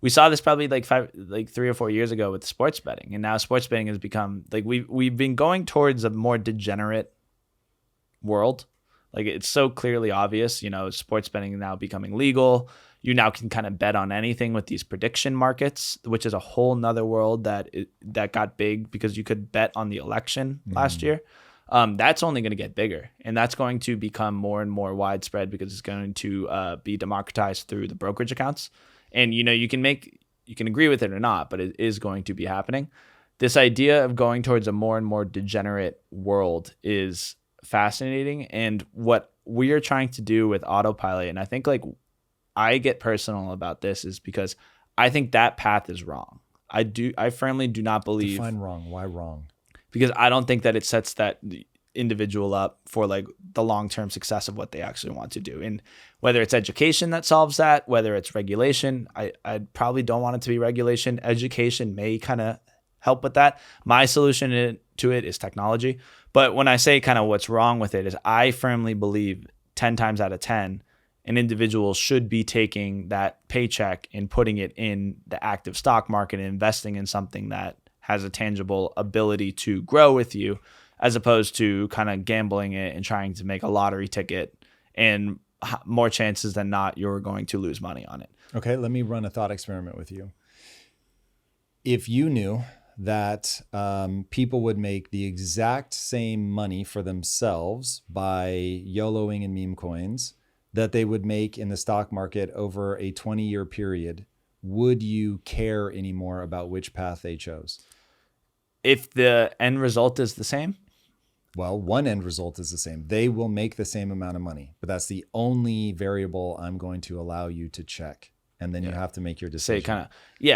We saw this probably like 3 or 4 years ago with sports betting, and now sports betting has become like we've been going towards a more degenerate world. Like, it's so clearly obvious, sports betting now becoming legal. You now can kind of bet on anything with these prediction markets, which is a whole nother world that got big because you could bet on the election last year. That's only going to get bigger, and that's going to become more and more widespread because it's going to be democratized through the brokerage accounts. And, you can agree with it or not, but it is going to be happening. This idea of going towards a more and more degenerate world is fascinating. And what we are trying to do with autopilot, and I think I get personal about this, is because I think that path is wrong. I firmly do not believe. Define wrong. Why wrong? Because I don't think that it sets that individual up for like the long-term success of what they actually want to do. And whether it's education that solves that, whether it's regulation, I probably don't want it to be regulation. Education may kind of help with that. My solution to it is technology. But when I say kind of what's wrong with it is I firmly believe 10 times out of 10, an individual should be taking that paycheck and putting it in the active stock market and investing in something that has a tangible ability to grow with you, as opposed to kind of gambling it and trying to make a lottery ticket, and more chances than not, you're going to lose money on it. Okay, let me run a thought experiment with you. If you knew that people would make the exact same money for themselves by YOLOing in meme coins that they would make in the stock market over a 20-year period, would you care anymore about which path they chose? If the end result is the same? Well, one end result is the same. They will make the same amount of money, but that's the only variable I'm going to allow you to check. And then you have to make your decision.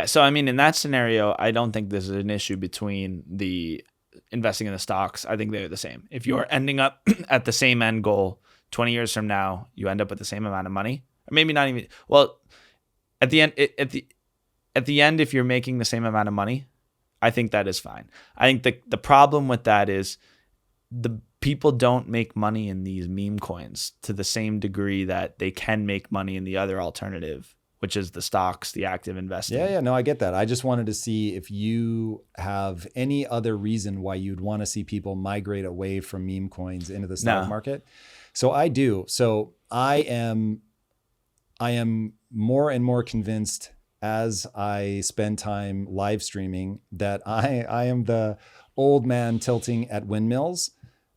So I mean, in that scenario, I don't think this is an issue between the investing in the stocks. I think they're the same. If you're ending up at the same end goal 20 years from now, you end up with the same amount of money, or maybe not even. Well, at the end, at the end, if you're making the same amount of money, I think that is fine. I think the problem with that is the people don't make money in these meme coins to the same degree that they can make money in the other alternative, which is the stocks, the active investing. Yeah, no, I get that. I just wanted to see if you have any other reason why you'd want to see people migrate away from meme coins into the stock market. So I do. So I am more and more convinced as I spend time live streaming that I am the old man tilting at windmills.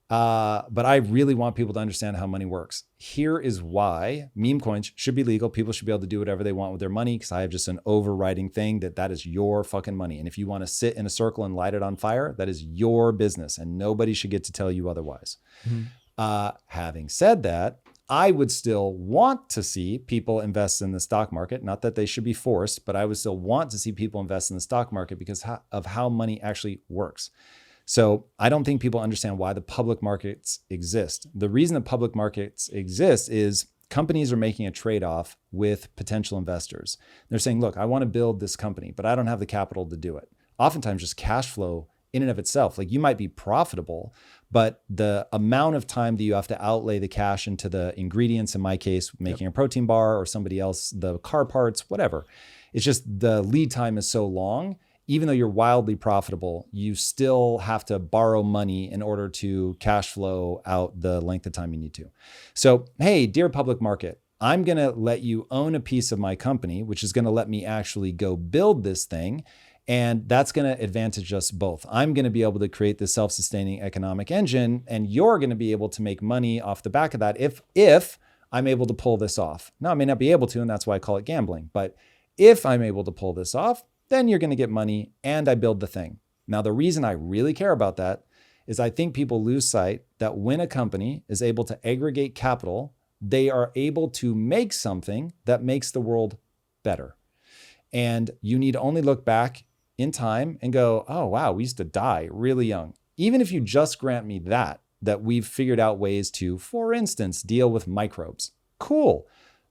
But I really want people to understand how money works. Here is why meme coins should be legal. People should be able to do whatever they want with their money, because I have just an overriding thing that is your fucking money. And if you want to sit in a circle and light it on fire, that is your business, and nobody should get to tell you otherwise. Having said that, I would still want to see people invest in the stock market. Not that they should be forced, but I would still want to see people invest in the stock market because of how money actually works. So I don't think people understand why the public markets exist. The reason the public markets exist is companies are making a trade-off with potential investors. They're saying, look, I want to build this company, but I don't have the capital to do it. Oftentimes just cash flow in and of itself, like you might be profitable, but the amount of time that you have to outlay the cash into the ingredients, in my case, making a protein bar, or somebody else, the car parts, whatever. It's just the lead time is so long. Even though you're wildly profitable, you still have to borrow money in order to cash flow out the length of time you need to. So, hey, dear public market, I'm going to let you own a piece of my company, which is going to let me actually go build this thing. And that's going to advantage us both. I'm going to be able to create this self-sustaining economic engine, and you're going to be able to make money off the back of that if I'm able to pull this off. Now, I may not be able to, and that's why I call it gambling. But if I'm able to pull this off, then you're going to get money and I build the thing. Now, the reason I really care about that is I think people lose sight that when a company is able to aggregate capital, they are able to make something that makes the world better. And you need to only look back in time and go, oh, wow, we used to die really young. Even if you just grant me that we've figured out ways to, for instance, deal with microbes. Cool.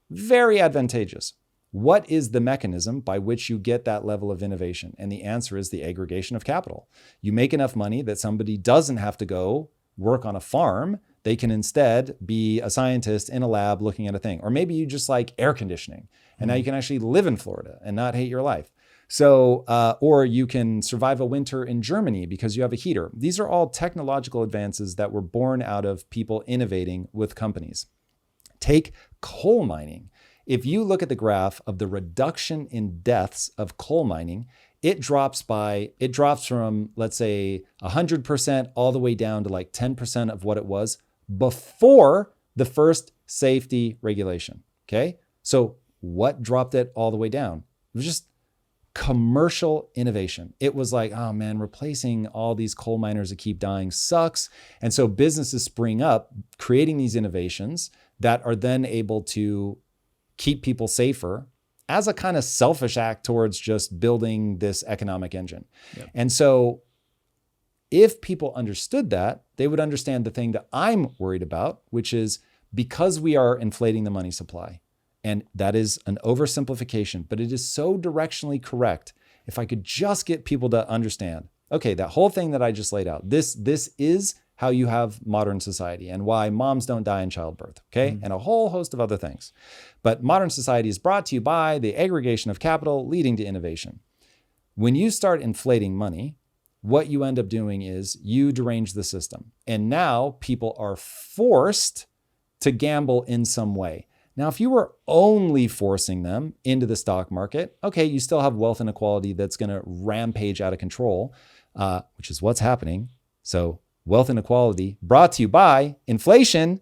Very advantageous. What is the mechanism by which you get that level of innovation? And the answer is the aggregation of capital. You make enough money that somebody doesn't have to go work on a farm. They can instead be a scientist in a lab looking at a thing. Or maybe you just like air conditioning, and now you can actually live in Florida and not hate your life. So, or you can survive a winter in Germany because you have a heater. These are all technological advances that were born out of people innovating with companies. Take coal mining. If you look at the graph of the reduction in deaths of coal mining, it drops from, let's say, 100% all the way down to like 10% of what it was before the first safety regulation. Okay. So what dropped it all the way down? It was just commercial innovation. It was like, oh man, replacing all these coal miners that keep dying sucks. And so businesses spring up, creating these innovations that are then able to keep people safer as a kind of selfish act towards just building this economic engine. Yep. And so If people understood that, they would understand the thing that I'm worried about, which is because we are inflating the money supply. And that is an oversimplification, but it is so directionally correct. If I could just get people to understand, okay, that whole thing that I just laid out, this is how you have modern society and why moms don't die in childbirth, okay? And a whole host of other things. But modern society is brought to you by the aggregation of capital leading to innovation. When you start inflating money, what you end up doing is you derange the system. And now people are forced to gamble in some way. Now, if you were only forcing them into the stock market, okay, you still have wealth inequality that's going to rampage out of control, which is what's happening. So wealth inequality brought to you by inflation.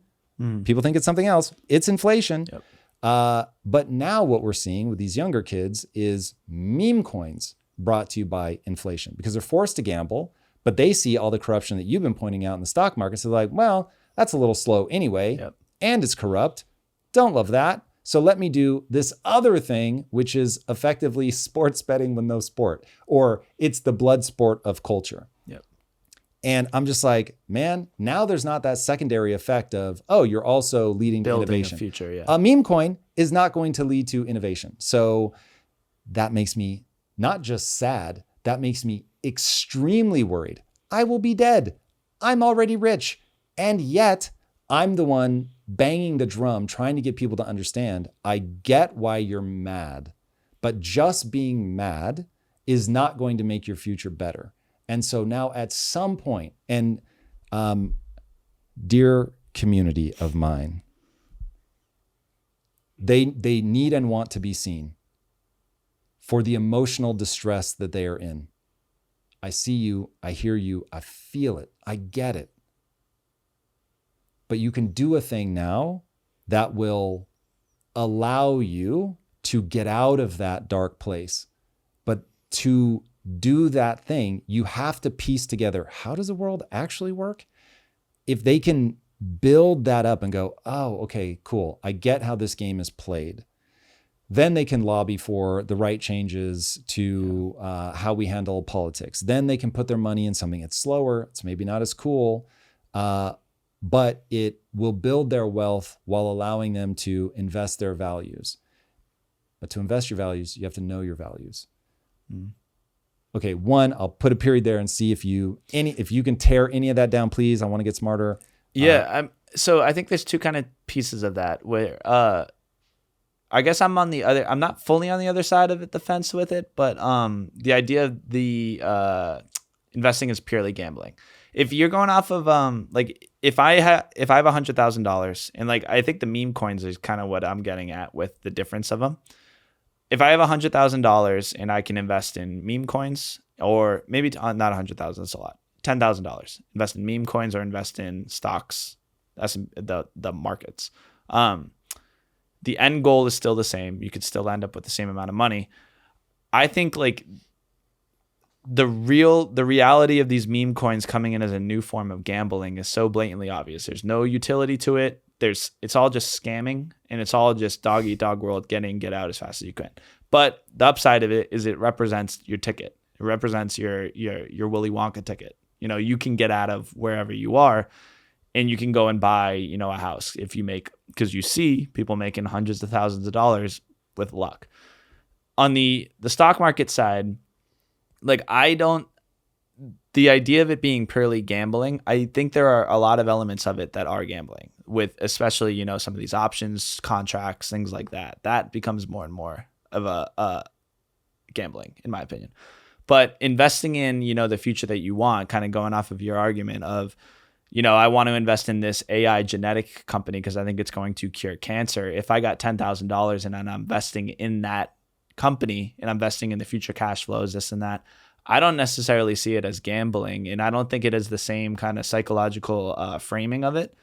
People think it's something else. It's inflation. Yep. But now what we're seeing with these younger kids is meme coins brought to you by inflation because they're forced to gamble, but they see all the corruption that you've been pointing out in the stock market. So they're like, well, that's a little slow anyway, and it's corrupt. Don't love that. So let me do this other thing, which is effectively sports betting with no sport, or it's the blood sport of culture. And I'm just like, man, now there's not that secondary effect of, oh, you're also leading to innovation. A future, A meme coin is not going to lead to innovation. So that makes me not just sad, that makes me extremely worried. I will be dead. I'm already rich. And yet I'm the one banging the drum, trying to get people to understand, I get why you're mad, but just being mad is not going to make your future better. And so now at some point, and dear community of mine, they need and want to be seen for the emotional distress that they are in. I see you, I hear you, I feel it, I get it. But you can do a thing now that will allow you to get out of that dark place. But to do that thing, you have to piece together, how does the world actually work? If they can build that up and go, oh, okay, cool, I get how this game is played, then they can lobby for the right changes to how we handle politics. Then they can put their money in something that's slower, it's maybe not as cool, but it will build their wealth while allowing them to invest their values. But to invest your values, you have to know your values. Okay, one, I'll put a period there and see if you can tear any of that down, please. I want to get smarter. So I think there's two kind of pieces of that where I guess I'm not fully on the other side of the fence with it, but the idea of the investing is purely gambling. If you're going off of if I have $100,000 and I think the meme coins is kind of what I'm getting at with the difference of them. If I have $100,000 and I can invest in meme coins, or maybe not 100,000, that's a lot, $10,000, invest in meme coins or invest in stocks, that's the markets. The end goal is still the same. You could still end up with the same amount of money. I think the reality of these meme coins coming in as a new form of gambling is so blatantly obvious. There's no utility to it. It's all just scamming, and it's all just dog eat dog world, get in, get out as fast as you can. But the upside of it is it represents your ticket. It represents your Willy Wonka ticket. You can get out of wherever you are, and you can go and buy, a house because you see people making hundreds of thousands of dollars with luck. On the stock market side, the idea of it being purely gambling, I think there are a lot of elements of it that are gambling, with especially, some of these options, contracts, things like that. That becomes more and more of a gambling, in my opinion. But investing in, the future that you want, kind of going off of your argument of, I want to invest in this AI genetic company because I think it's going to cure cancer. If I got $10,000 and I'm investing in that company and I'm investing in the future cash flows, this and that, I don't necessarily see it as gambling, and I don't think it is the same kind of psychological framing of it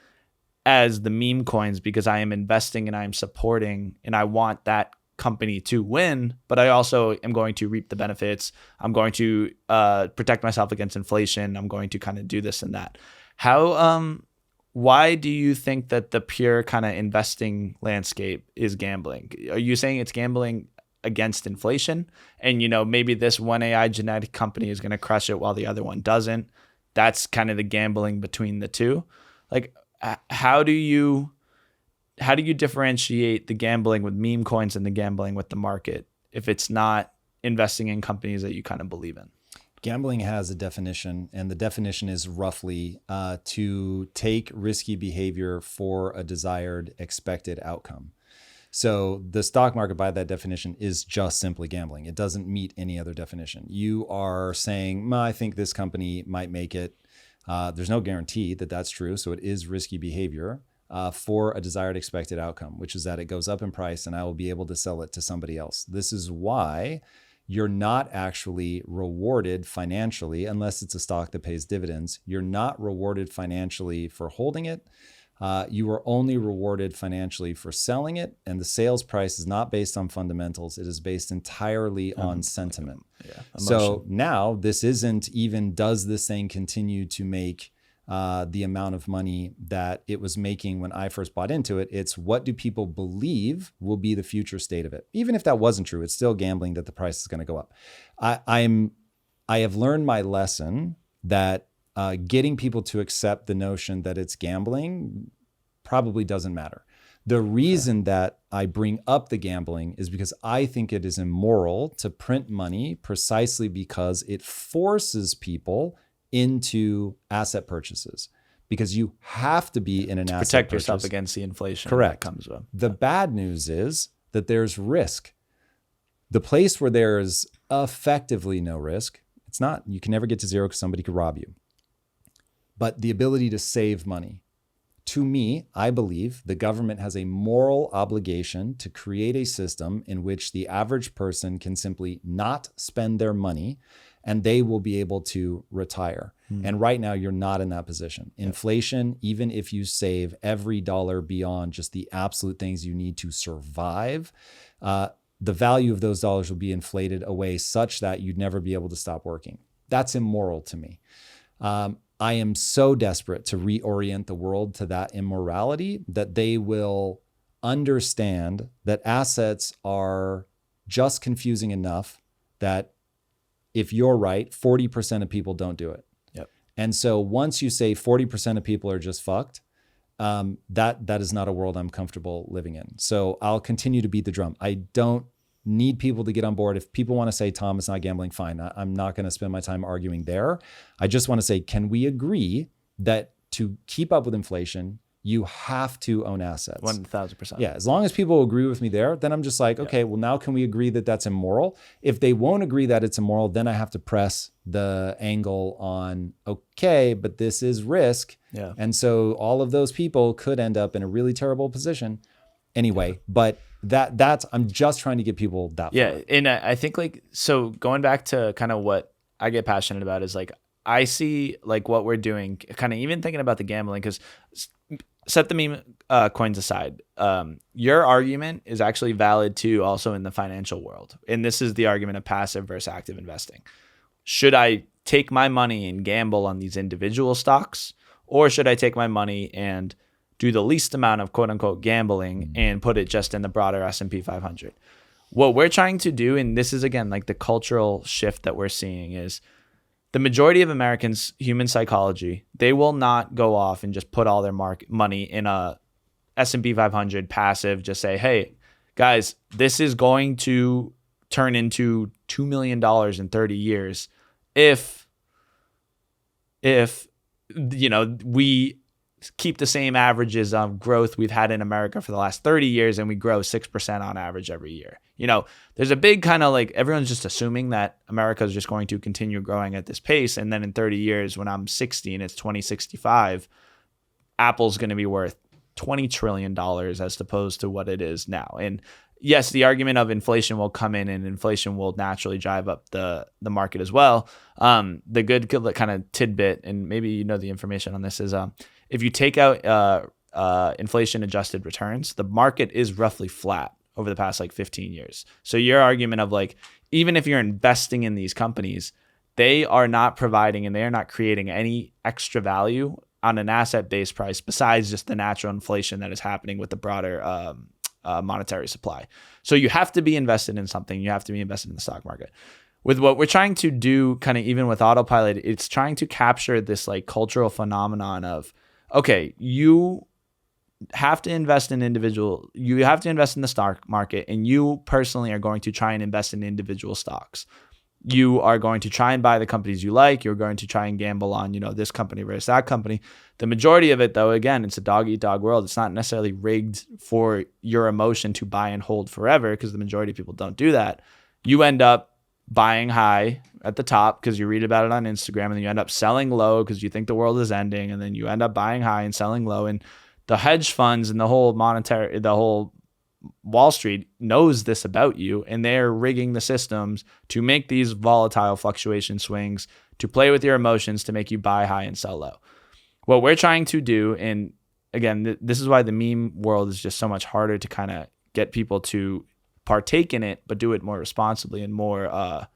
as the meme coins, because I am investing and I am supporting and I want that company to win, but I also am going to reap the benefits. I'm going to protect myself against inflation. I'm going to kind of do this and that. Why do you think that the pure kind of investing landscape is gambling? Are you saying it's gambling against inflation, and maybe this one AI genetic company is going to crush it while the other one doesn't? that's kind of the gambling between the two. Like, how do you differentiate the gambling with meme coins and the gambling with the market if it's not investing in companies that you kind of believe in? Gambling has a definition, and the definition is roughly to take risky behavior for a desired expected outcome. So the stock market, by that definition, is just simply gambling. It doesn't meet any other definition. You are saying, I think this company might make it. There's no guarantee that that's true. So it is risky behavior for a desired expected outcome, which is that it goes up in price and I will be able to sell it to somebody else. This is why you're not actually rewarded financially unless it's a stock that pays dividends. You're not rewarded financially for holding it. You are only rewarded financially for selling it. And the sales price is not based on fundamentals. It is based entirely on sentiment. So now this isn't even, does this thing continue to make the amount of money that it was making when I first bought into it? It's what do people believe will be the future state of it? Even if that wasn't true, it's still gambling that the price is going to go up. I have learned my lesson that getting people to accept the notion that it's gambling probably doesn't matter. The reason that I bring up the gambling is because I think it is immoral to print money precisely because it forces people into asset purchases, because you have to be in an asset protect purchase. yourself against the inflation. Correct. That comes with. The bad news is that there's risk. The place where there is effectively no risk, it's not, you can never get to zero because somebody could rob you. But the ability to save money. To me, I believe the government has a moral obligation to create a system in which the average person can simply not spend their money and they will be able to retire. And right now, you're not in that position. Inflation, even if you save every dollar beyond just the absolute things you need to survive, the value of those dollars will be inflated away such that you'd never be able to stop working. That's immoral to me. I am so desperate to reorient the world to that immorality that they will understand that assets are just confusing enough that if you're right, 40% of people don't do it. Yep. And so once you say 40% of people are just fucked, that is not a world I'm comfortable living in. So I'll continue to beat the drum. I don't need people to get on board. If people want to say, Tom, it's not gambling, fine. I'm not going to spend my time arguing there. I just want to say, can we agree that to keep up with inflation, you have to own assets? 1,000%. Yeah, as long as people agree with me there, then I'm just like, okay, well, now can we agree that that's immoral? If they won't agree that it's immoral, then I have to press the angle on, okay, but this is risk. Yeah. And so all of those people could end up in a really terrible position anyway. But that's, I'm just trying to get people that far. Yeah. And I think like, so going back to kind of what I get passionate about is like, I see like what we're doing, kind of even thinking about the gambling, because set the meme coins aside. Your argument is actually valid too, also in the financial world. And this is the argument of passive versus active investing. Should I take my money and gamble on these individual stocks, or should I take my money and do the least amount of quote unquote gambling and put it just in the broader S&P 500? What we're trying to do, and this is again like the cultural shift that we're seeing, is the majority of Americans, human psychology, they will not go off and just put all their money in a S&P 500 passive, just say, hey, guys, this is going to turn into $2 million in 30 years if you know, we keep the same averages of growth we've had in America for the last 30 years and we grow 6% on average every year. You know, there's a big kind of like, everyone's just assuming that America is just going to continue growing at this pace. And then in 30 years, when I'm 60 and it's 2065, Apple's going to be worth $20 trillion as opposed to what it is now. And yes, the argument of inflation will come in and inflation will naturally drive up the market as well. The good kind of tidbit, and maybe you know the information on this, is if you take out inflation adjusted returns, the market is roughly flat over the past like 15 years. So your argument of like, even if you're investing in these companies, they are not providing and they are not creating any extra value on an asset-based price besides just the natural inflation that is happening with the broader monetary supply. So you have to be invested in something. You have to be invested in the stock market. with what we're trying to do, kind of even with autopilot, it's trying to capture this like cultural phenomenon of, okay, you have to invest in you have to invest in the stock market, and you personally are going to try and invest in individual stocks. You are going to try and buy the companies you like. You're going to try and gamble on, this company versus that company. The majority of it, though, again, it's a dog-eat-dog world. It's not necessarily rigged for your emotion to buy and hold forever, because the majority of people don't do that. You end up buying high at the top because you read about it on Instagram, and then you end up selling low because you think the world is ending, and then you end up buying high and selling low. And the hedge funds and the whole Wall Street knows this about you, and they're rigging the systems to make these volatile fluctuation swings, to play with your emotions, to make you buy high and sell low. What we're trying to do, and again, this is why the meme world is just so much harder to kind of get people to partake in it, but do it more responsibly and more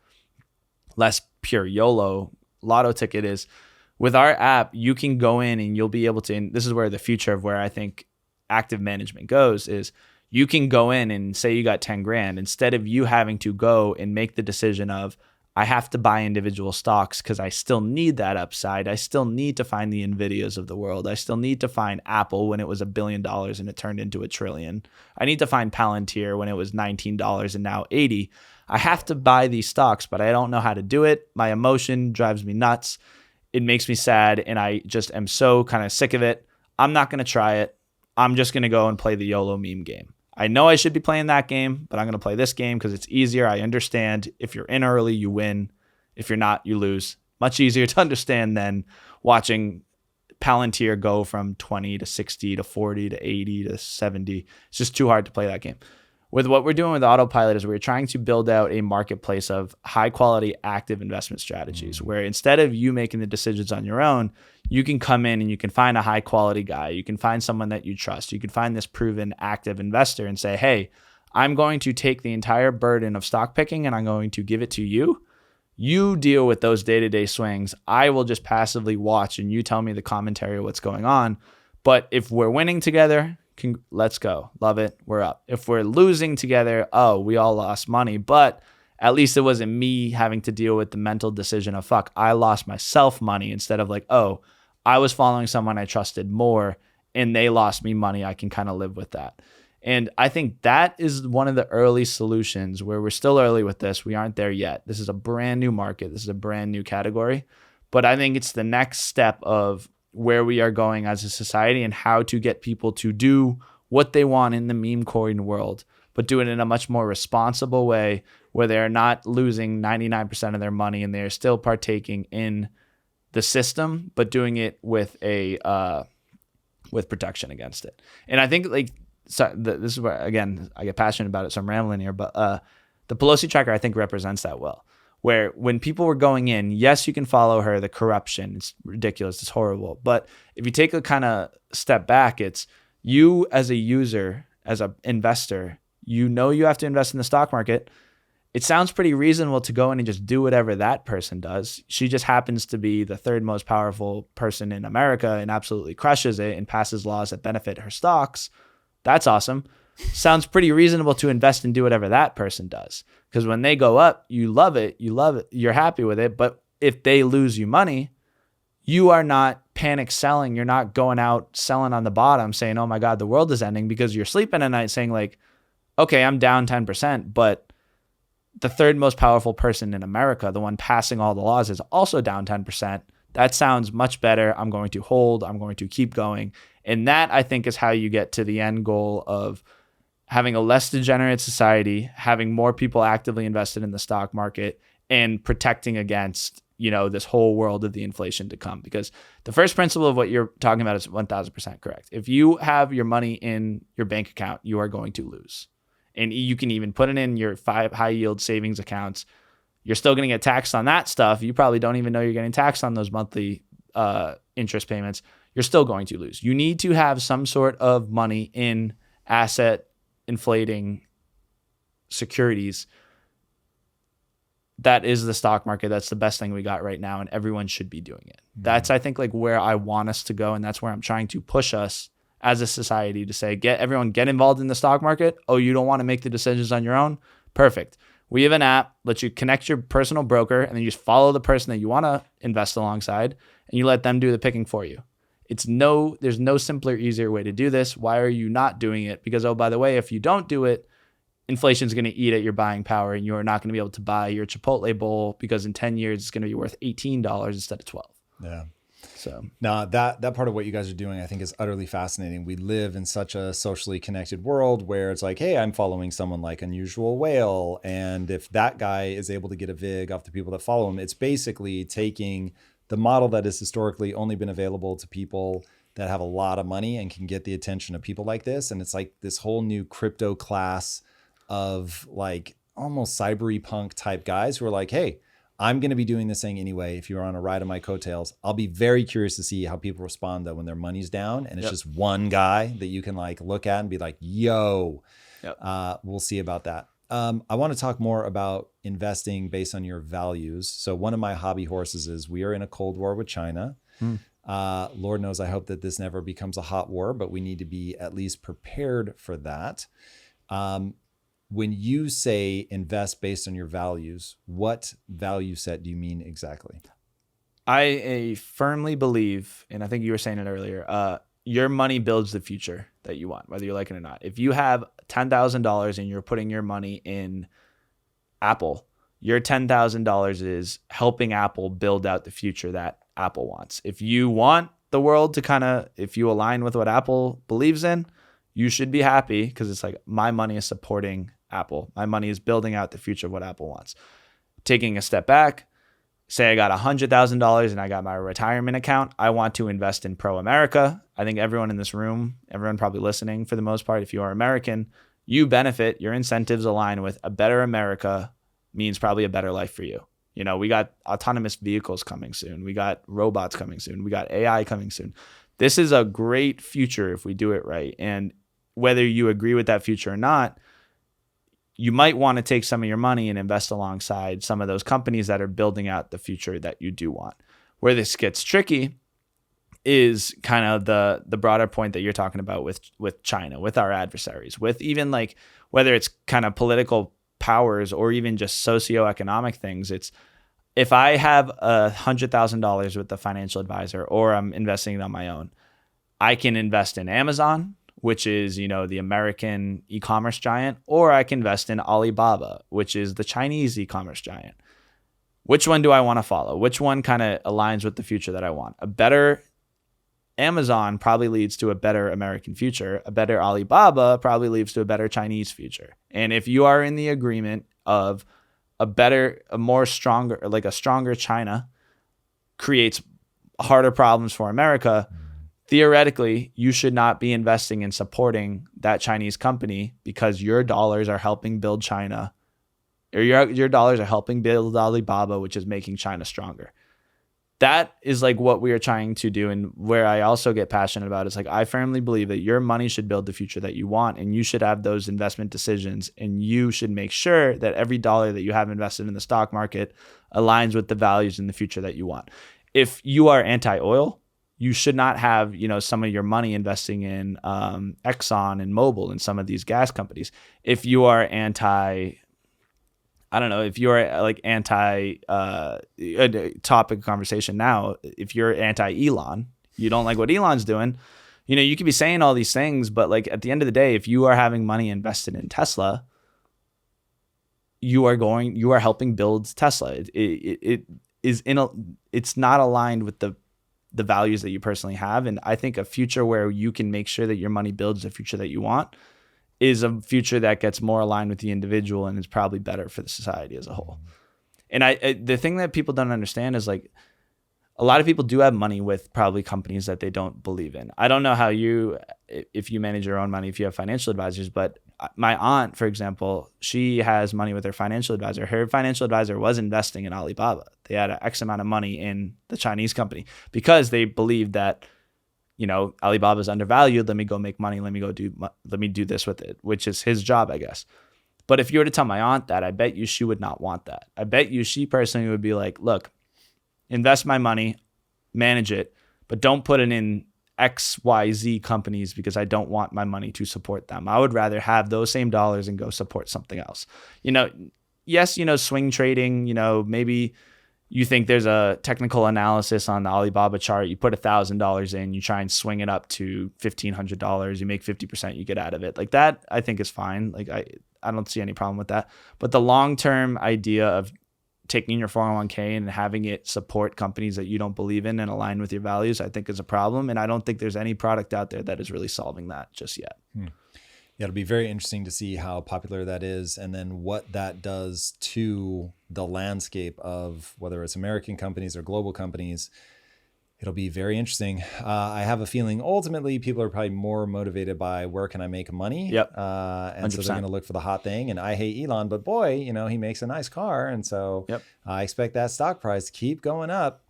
less pure YOLO lotto ticket is, with our app, you can go in and you'll be able to, and this is where the future of where I think active management goes, is you can go in and say you got 10 grand, instead of you having to go and make the decision of, I have to buy individual stocks because I still need that upside. I still need to find the Nvidias of the world. I still need to find Apple when it was $1 billion and it turned into $1 trillion. I need to find Palantir when it was $19 and now $80. I have to buy these stocks, but I don't know how to do it. My emotion drives me nuts. It makes me sad, and I just am so kind of sick of it. I'm not going to try it. I'm just going to go and play the YOLO meme game. I know I should be playing that game, but I'm going to play this game because it's easier. I understand if you're in early, you win. If you're not, you lose. Much easier to understand than watching Palantir go from 20 to 60 to 40 to 80 to 70. It's just too hard to play that game. With what we're doing with autopilot is we're trying to build out a marketplace of high quality active investment strategies where instead of you making the decisions on your own, you can come in and you can find a high quality guy. You can find someone that you trust. You can find this proven active investor and say, hey, I'm going to take the entire burden of stock picking and I'm going to give it to you. You deal with those day-to-day swings. I will just passively watch and you tell me the commentary of what's going on. But if we're winning together, let's go. Love it. We're up. If we're losing together, we all lost money, but at least it wasn't me having to deal with the mental decision of, fuck, I lost myself money, instead of like, I was following someone I trusted more and they lost me money. I can kind of live with that. And I think that is one of the early solutions where we're still early with this. We aren't there yet. This is a brand new market. This is a brand new category, but I think it's the next step of where we are going as a society and how to get people to do what they want in the meme coin world, but do it in a much more responsible way where they're not losing 99% of their money and they're still partaking in the system, but doing it with with protection against it. And I think this is where, again, I get passionate about it, so I'm rambling here, but the Pelosi tracker, I think, represents that well. Where when people were going in, yes, you can follow her, the corruption, it's ridiculous, it's horrible. But if you take a kind of step back, it's you as a user, as an investor, you have to invest in the stock market. It sounds pretty reasonable to go in and just do whatever that person does. She just happens to be the third most powerful person in America and absolutely crushes it and passes laws that benefit her stocks. That's awesome. Sounds pretty reasonable to invest and do whatever that person does. Because when they go up, you love it, you're happy with it. But if they lose you money, you are not panic selling. You're not going out selling on the bottom saying, oh my God, the world is ending, because you're sleeping at night saying like, okay, I'm down 10%, but the third most powerful person in America, the one passing all the laws, is also down 10%. That sounds much better. I'm going to hold, I'm going to keep going. And that, I think, is how you get to the end goal of having a less degenerate society, having more people actively invested in the stock market, and protecting against, this whole world of the inflation to come. Because the first principle of what you're talking about is 1000% correct. If you have your money in your bank account, you are going to lose. And you can even put it in your 5 high yield savings accounts. You're still going to get taxed on that stuff. You probably don't even know you're getting taxed on those monthly interest payments. You're still going to lose. You need to have some sort of money in asset inflating securities. That is the stock market. That's the best thing we got right now, and everyone should be doing it. Mm-hmm. That's, I think, like where I want us to go, and that's where I'm trying to push us as a society to say, get involved in the stock market. Oh, you don't want to make the decisions on your own? Perfect. We have an app, lets you connect your personal broker, and then you just follow the person that you want to invest alongside, and you let them do the picking for you. There's no simpler, easier way to do this. Why are you not doing it? Because, oh, by the way, if you don't do it, inflation is going to eat at your buying power, and you're not going to be able to buy your Chipotle bowl because in 10 years it's going to be worth $18 instead of 12. Yeah. So now that part of what you guys are doing, I think, is utterly fascinating. We live in such a socially connected world where it's like, hey, I'm following someone like Unusual Whale, and if that guy is able to get a vig off the people that follow him, it's basically taking the model that has historically only been available to people that have a lot of money and can get the attention of people like this, and it's like this whole new crypto class of like almost cyberpunk type guys who are like, hey, I'm going to be doing this thing anyway. If you're on a ride of my coattails, I'll be very curious to see how people respond though when their money's down and it's just one guy that you can like look at and be like, yo, we'll see about that. I want to talk more about investing based on your values. So one of my hobby horses is we are in a Cold War with China. Lord knows I hope that this never becomes a hot war, but we need to be at least prepared for that. When you say invest based on your values, what value set do you mean exactly? I firmly believe, and I think you were saying it earlier, your money builds the future that you want, whether you like it or not. If you have $10,000 and you're putting your money in Apple, your $10,000 is helping Apple build out the future that Apple wants. If you want the world to if you align with what Apple believes in, you should be happy because it's like my money is supporting Apple. My money is building out the future of what Apple wants. Taking a step back, say I got $100,000 and I got my retirement account. I want to invest in pro-America. I think everyone in this room, everyone probably listening for the most part, if you are American, you benefit, your incentives align with a better America means probably a better life for you. You know, we got autonomous vehicles coming soon. We got robots coming soon. We got AI coming soon. This is a great future if we do it right. And whether you agree with that future or not, you might want to take some of your money and invest alongside some of those companies that are building out the future that you do want. Where this gets tricky is kind of the broader point that you're talking about with China, with our adversaries, with even like whether it's kind of political powers or even just socioeconomic things. It's if I have $100,000 with a financial advisor or I'm investing it on my own, I can invest in Amazon, which is, you know, the American e-commerce giant, or I can invest in Alibaba, which is the Chinese e-commerce giant. Which one do I want to follow? Which one kind of aligns with the future that I want? A better Amazon probably leads to a better American future. A better Alibaba probably leads to a better Chinese future. And if you are in the agreement of a stronger China creates harder problems for America, theoretically, you should not be investing in supporting that Chinese company because your dollars are helping build China, or your dollars are helping build Alibaba, which is making China stronger. That is like what we are trying to do. And where I also get passionate about is like, I firmly believe that your money should build the future that you want, and you should have those investment decisions, and you should make sure that every dollar that you have invested in the stock market aligns with the values in the future that you want. If you are anti-oil, you should not have, you know, some of your money investing in Exxon and Mobil and some of these gas companies. If you are if you're like topic of conversation now, if you're anti-Elon, you don't like what Elon's doing, you know, you could be saying all these things, but like at the end of the day, if you are having money invested in Tesla, you are helping build Tesla. It's not aligned with the values that you personally have. And I think a future where you can make sure that your money builds the future that you want is a future that gets more aligned with the individual and is probably better for the society as a whole. And the thing that people don't understand is like a lot of people do have money with probably companies that they don't believe in. I don't know how if you manage your own money, if you have financial advisors, but my aunt, for example, she has money with her financial advisor. Her financial advisor was investing in Alibaba. They had an X amount of money in the Chinese company because they believed that, you know, Alibaba is undervalued. Let me go make money. Let me do this with it, which is his job, I guess. But if you were to tell my aunt that, I bet you she would not want that. I bet you she personally would be like, look, invest my money, manage it, but don't put it in XYZ companies because I don't want my money to support them. I would rather have those same dollars and go support something else. You know, yes, swing trading, maybe you think there's a technical analysis on the Alibaba chart. You put $1,000 in, you try and swing it up to $1,500. You make 50%, you get out of it. Like that, I think is fine. Like I don't see any problem with that. But the long-term idea of taking your 401k and having it support companies that you don't believe in and align with your values, I think is a problem. And I don't think there's any product out there that is really solving that just yet. Yeah, it'll be very interesting to see how popular that is and then what that does to the landscape of whether it's American companies or global companies. It'll be very interesting. I have a feeling ultimately people are probably more motivated by where can I make money? Yep. And so they're going to look for the hot thing. And I hate Elon, but boy, he makes a nice car. And so I expect that stock price to keep going up.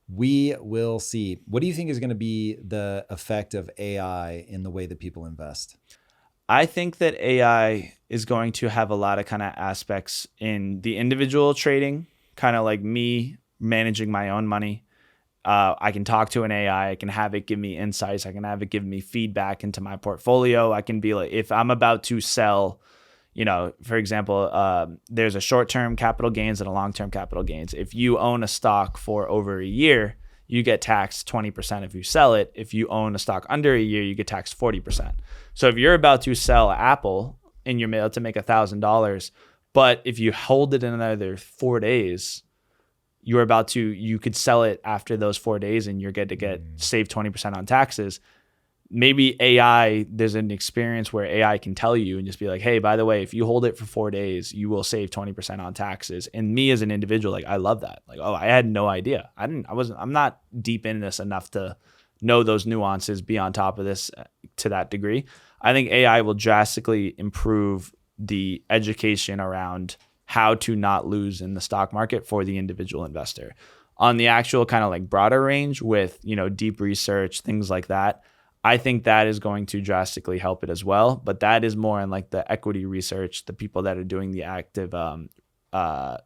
We will see. What do you think is going to be the effect of AI in the way that people invest? I think that AI is going to have a lot of kind of aspects in the individual trading, kind of like me managing my own money. I can talk to an AI. I can have it give me insights. I can have it give me feedback into my portfolio. I can be like, if I'm about to sell, for example, there's a short-term capital gains and a long-term capital gains. If you own a stock for over a year, you get taxed 20% if you sell it. If you own a stock under a year, you get taxed 40%. So if you're about to sell Apple and you're able to make $1,000, but if you hold it in another 4 days, you could sell it after those 4 days and you're good to get save 20% on taxes. Maybe AI, there's an experience where AI can tell you and just be like, hey, by the way, if you hold it for 4 days, you will save 20% on taxes. And me as an individual, like I love that. Like, oh, I had no idea. I'm not deep in this enough to know those nuances, be on top of this to that degree. I think AI will drastically improve the education around how to not lose in the stock market for the individual investor. On the actual kind of like broader range with, deep research, things like that, I think that is going to drastically help it as well. But that is more in like the equity research, the people that are doing the active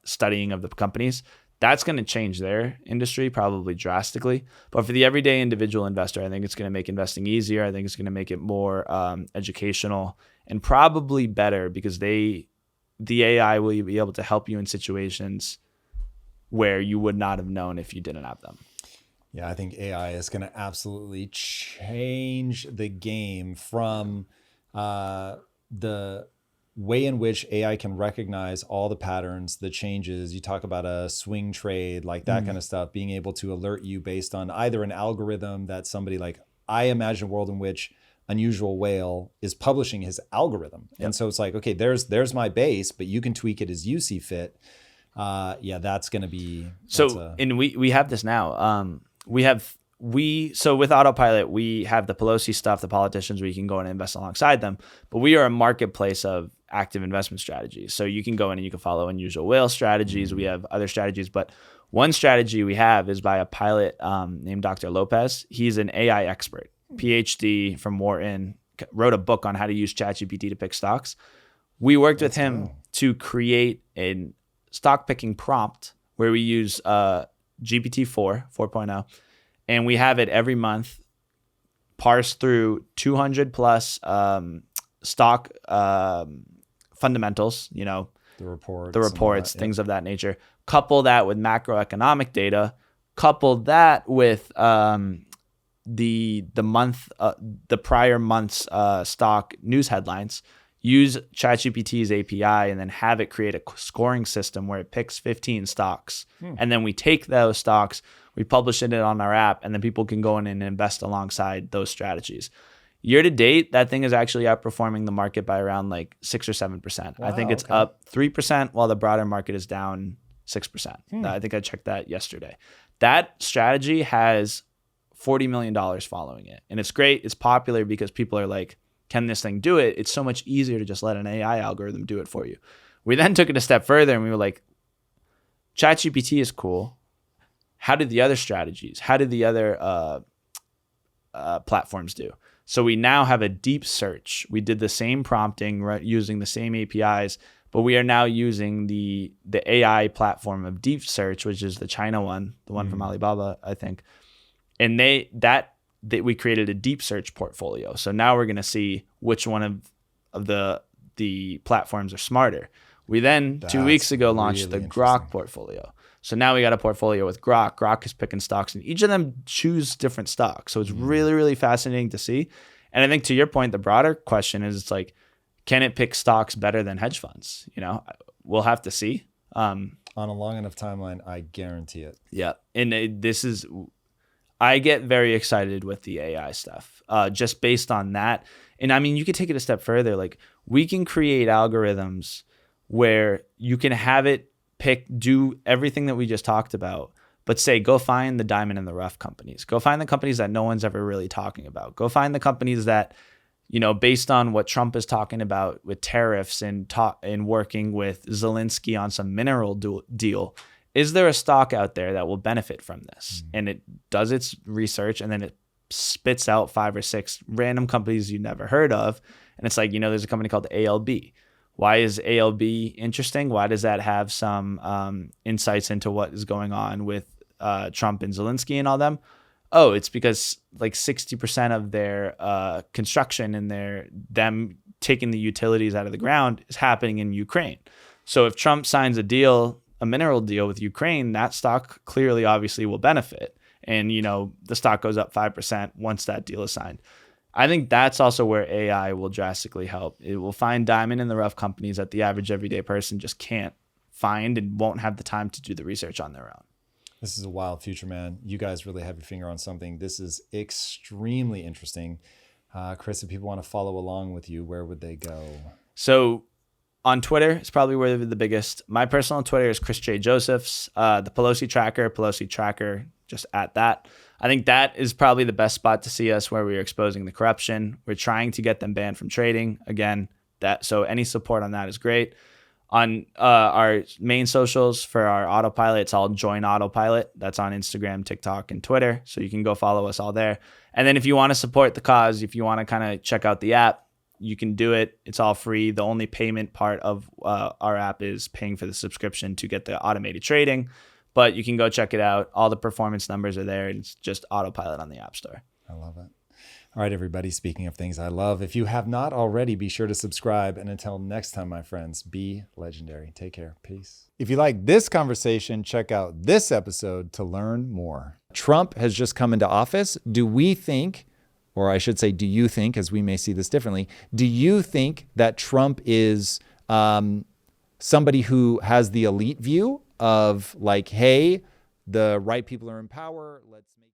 studying of the companies. That's going to change their industry probably drastically. But for the everyday individual investor, I think it's going to make investing easier. I think it's going to make it more educational and probably better because the AI will be able to help you in situations where you would not have known if you didn't have them. Yeah, I think AI is going to absolutely change the game from the way in which AI can recognize all the patterns, the changes. You talk about a swing trade, like that kind of stuff, being able to alert you based on either an algorithm that somebody like, I imagine a world in which Unusual Whale is publishing his algorithm. Yep. And so it's like, okay, there's my base, but you can tweak it as you see fit. That's going to be... And we have this now. So with Autopilot, we have the Pelosi stuff, the politicians, where you can go in and invest alongside them. But we are a marketplace of active investment strategies. So you can go in and you can follow Unusual Whale strategies. We have other strategies, but one strategy we have is by a pilot named Dr. Lopez. He's an AI expert, PhD from Wharton, wrote a book on how to use ChatGPT to pick stocks. We worked with him to create a stock picking prompt where we use GPT-4, 4.0, and we have it every month parse through 200 plus stock fundamentals, the reports, things of that nature. Couple that with macroeconomic data. Couple that with the prior month's stock news headlines. Use ChatGPT's API and then have it create a scoring system where it picks 15 stocks. And then we take those stocks, we publish it on our app, and then people can go in and invest alongside those strategies. Year to date, that thing is actually outperforming the market by around like 6 or 7%. Wow, I think it's up 3% while the broader market is down 6%. I think I checked that yesterday. That strategy has $40 million following it. And it's great. It's popular because people are like, can this thing do it? It's so much easier to just let an AI algorithm do it for you. We then took it a step further and we were like, ChatGPT is cool. How did the other strategies? How did the other platforms do? So we now have a deep search. We did the same prompting, right, using the same APIs, but we are now using the AI platform of deep search, which is the China one, the one from Alibaba, I think. And we created a deep search portfolio. So now we're going to see which one of the platforms are smarter. We then 2 weeks ago launched the really Grok portfolio. So now we got a portfolio with Grok. Grok is picking stocks, and each of them choose different stocks. So it's really, really fascinating to see. And I think to your point, the broader question is, it's like, can it pick stocks better than hedge funds? You know, we'll have to see. On a long enough timeline, I guarantee it. Yeah. And I get very excited with the AI stuff, just based on that. And I mean, you could take it a step further. Like, we can create algorithms where you can have it do everything that we just talked about, but say, go find the diamond in the rough companies. Go find the companies that no one's ever really talking about. Go find the companies that, you know, based on what Trump is talking about with tariffs and working with Zelensky on some mineral deal, is there a stock out there that will benefit from this? And it does its research, and then it spits out 5 or 6 random companies you never heard of. And it's like, you know, there's a company called ALB. Why is ALB interesting? Why does that have some insights into what is going on with Trump and Zelensky and all them? Oh, it's because like 60% of their construction and them taking the utilities out of the ground is happening in Ukraine. So if Trump signs a mineral deal with Ukraine, that stock clearly, obviously, will benefit. And, you know, the stock goes up 5% once that deal is signed. I think that's also where AI will drastically help. It will find diamond in the rough companies that the average everyday person just can't find and won't have the time to do the research on their own. This is a wild future, man. You guys really have your finger on something. This is extremely interesting. Chris, if people want to follow along with you, where would they go? So on Twitter, it's probably where the biggest. My personal Twitter is Chris J. Josephs. The Pelosi tracker, just at that. I think that is probably the best spot to see us, where we're exposing the corruption. We're trying to get them banned from trading. Again, so any support on that is great. On our main socials for our autopilot, it's all Join Autopilot. That's on Instagram, TikTok, and Twitter. So you can go follow us all there. And then if you want to support the cause, if you want to kind of check out the app, you can do it. It's all free. The only payment part of our app is paying for the subscription to get the automated trading. But you can go check it out. All the performance numbers are there. And it's just autopilot on the App Store. I love it. All right, everybody. Speaking of things I love, if you have not already, be sure to subscribe. And until next time, my friends, be legendary. Take care. Peace. If you like this conversation, check out this episode to learn more. Trump has just come into office. Do we think, or I should say, do you think, as we may see this differently, do you think that Trump is somebody who has the elite view of like, hey, the right people are in power, let's make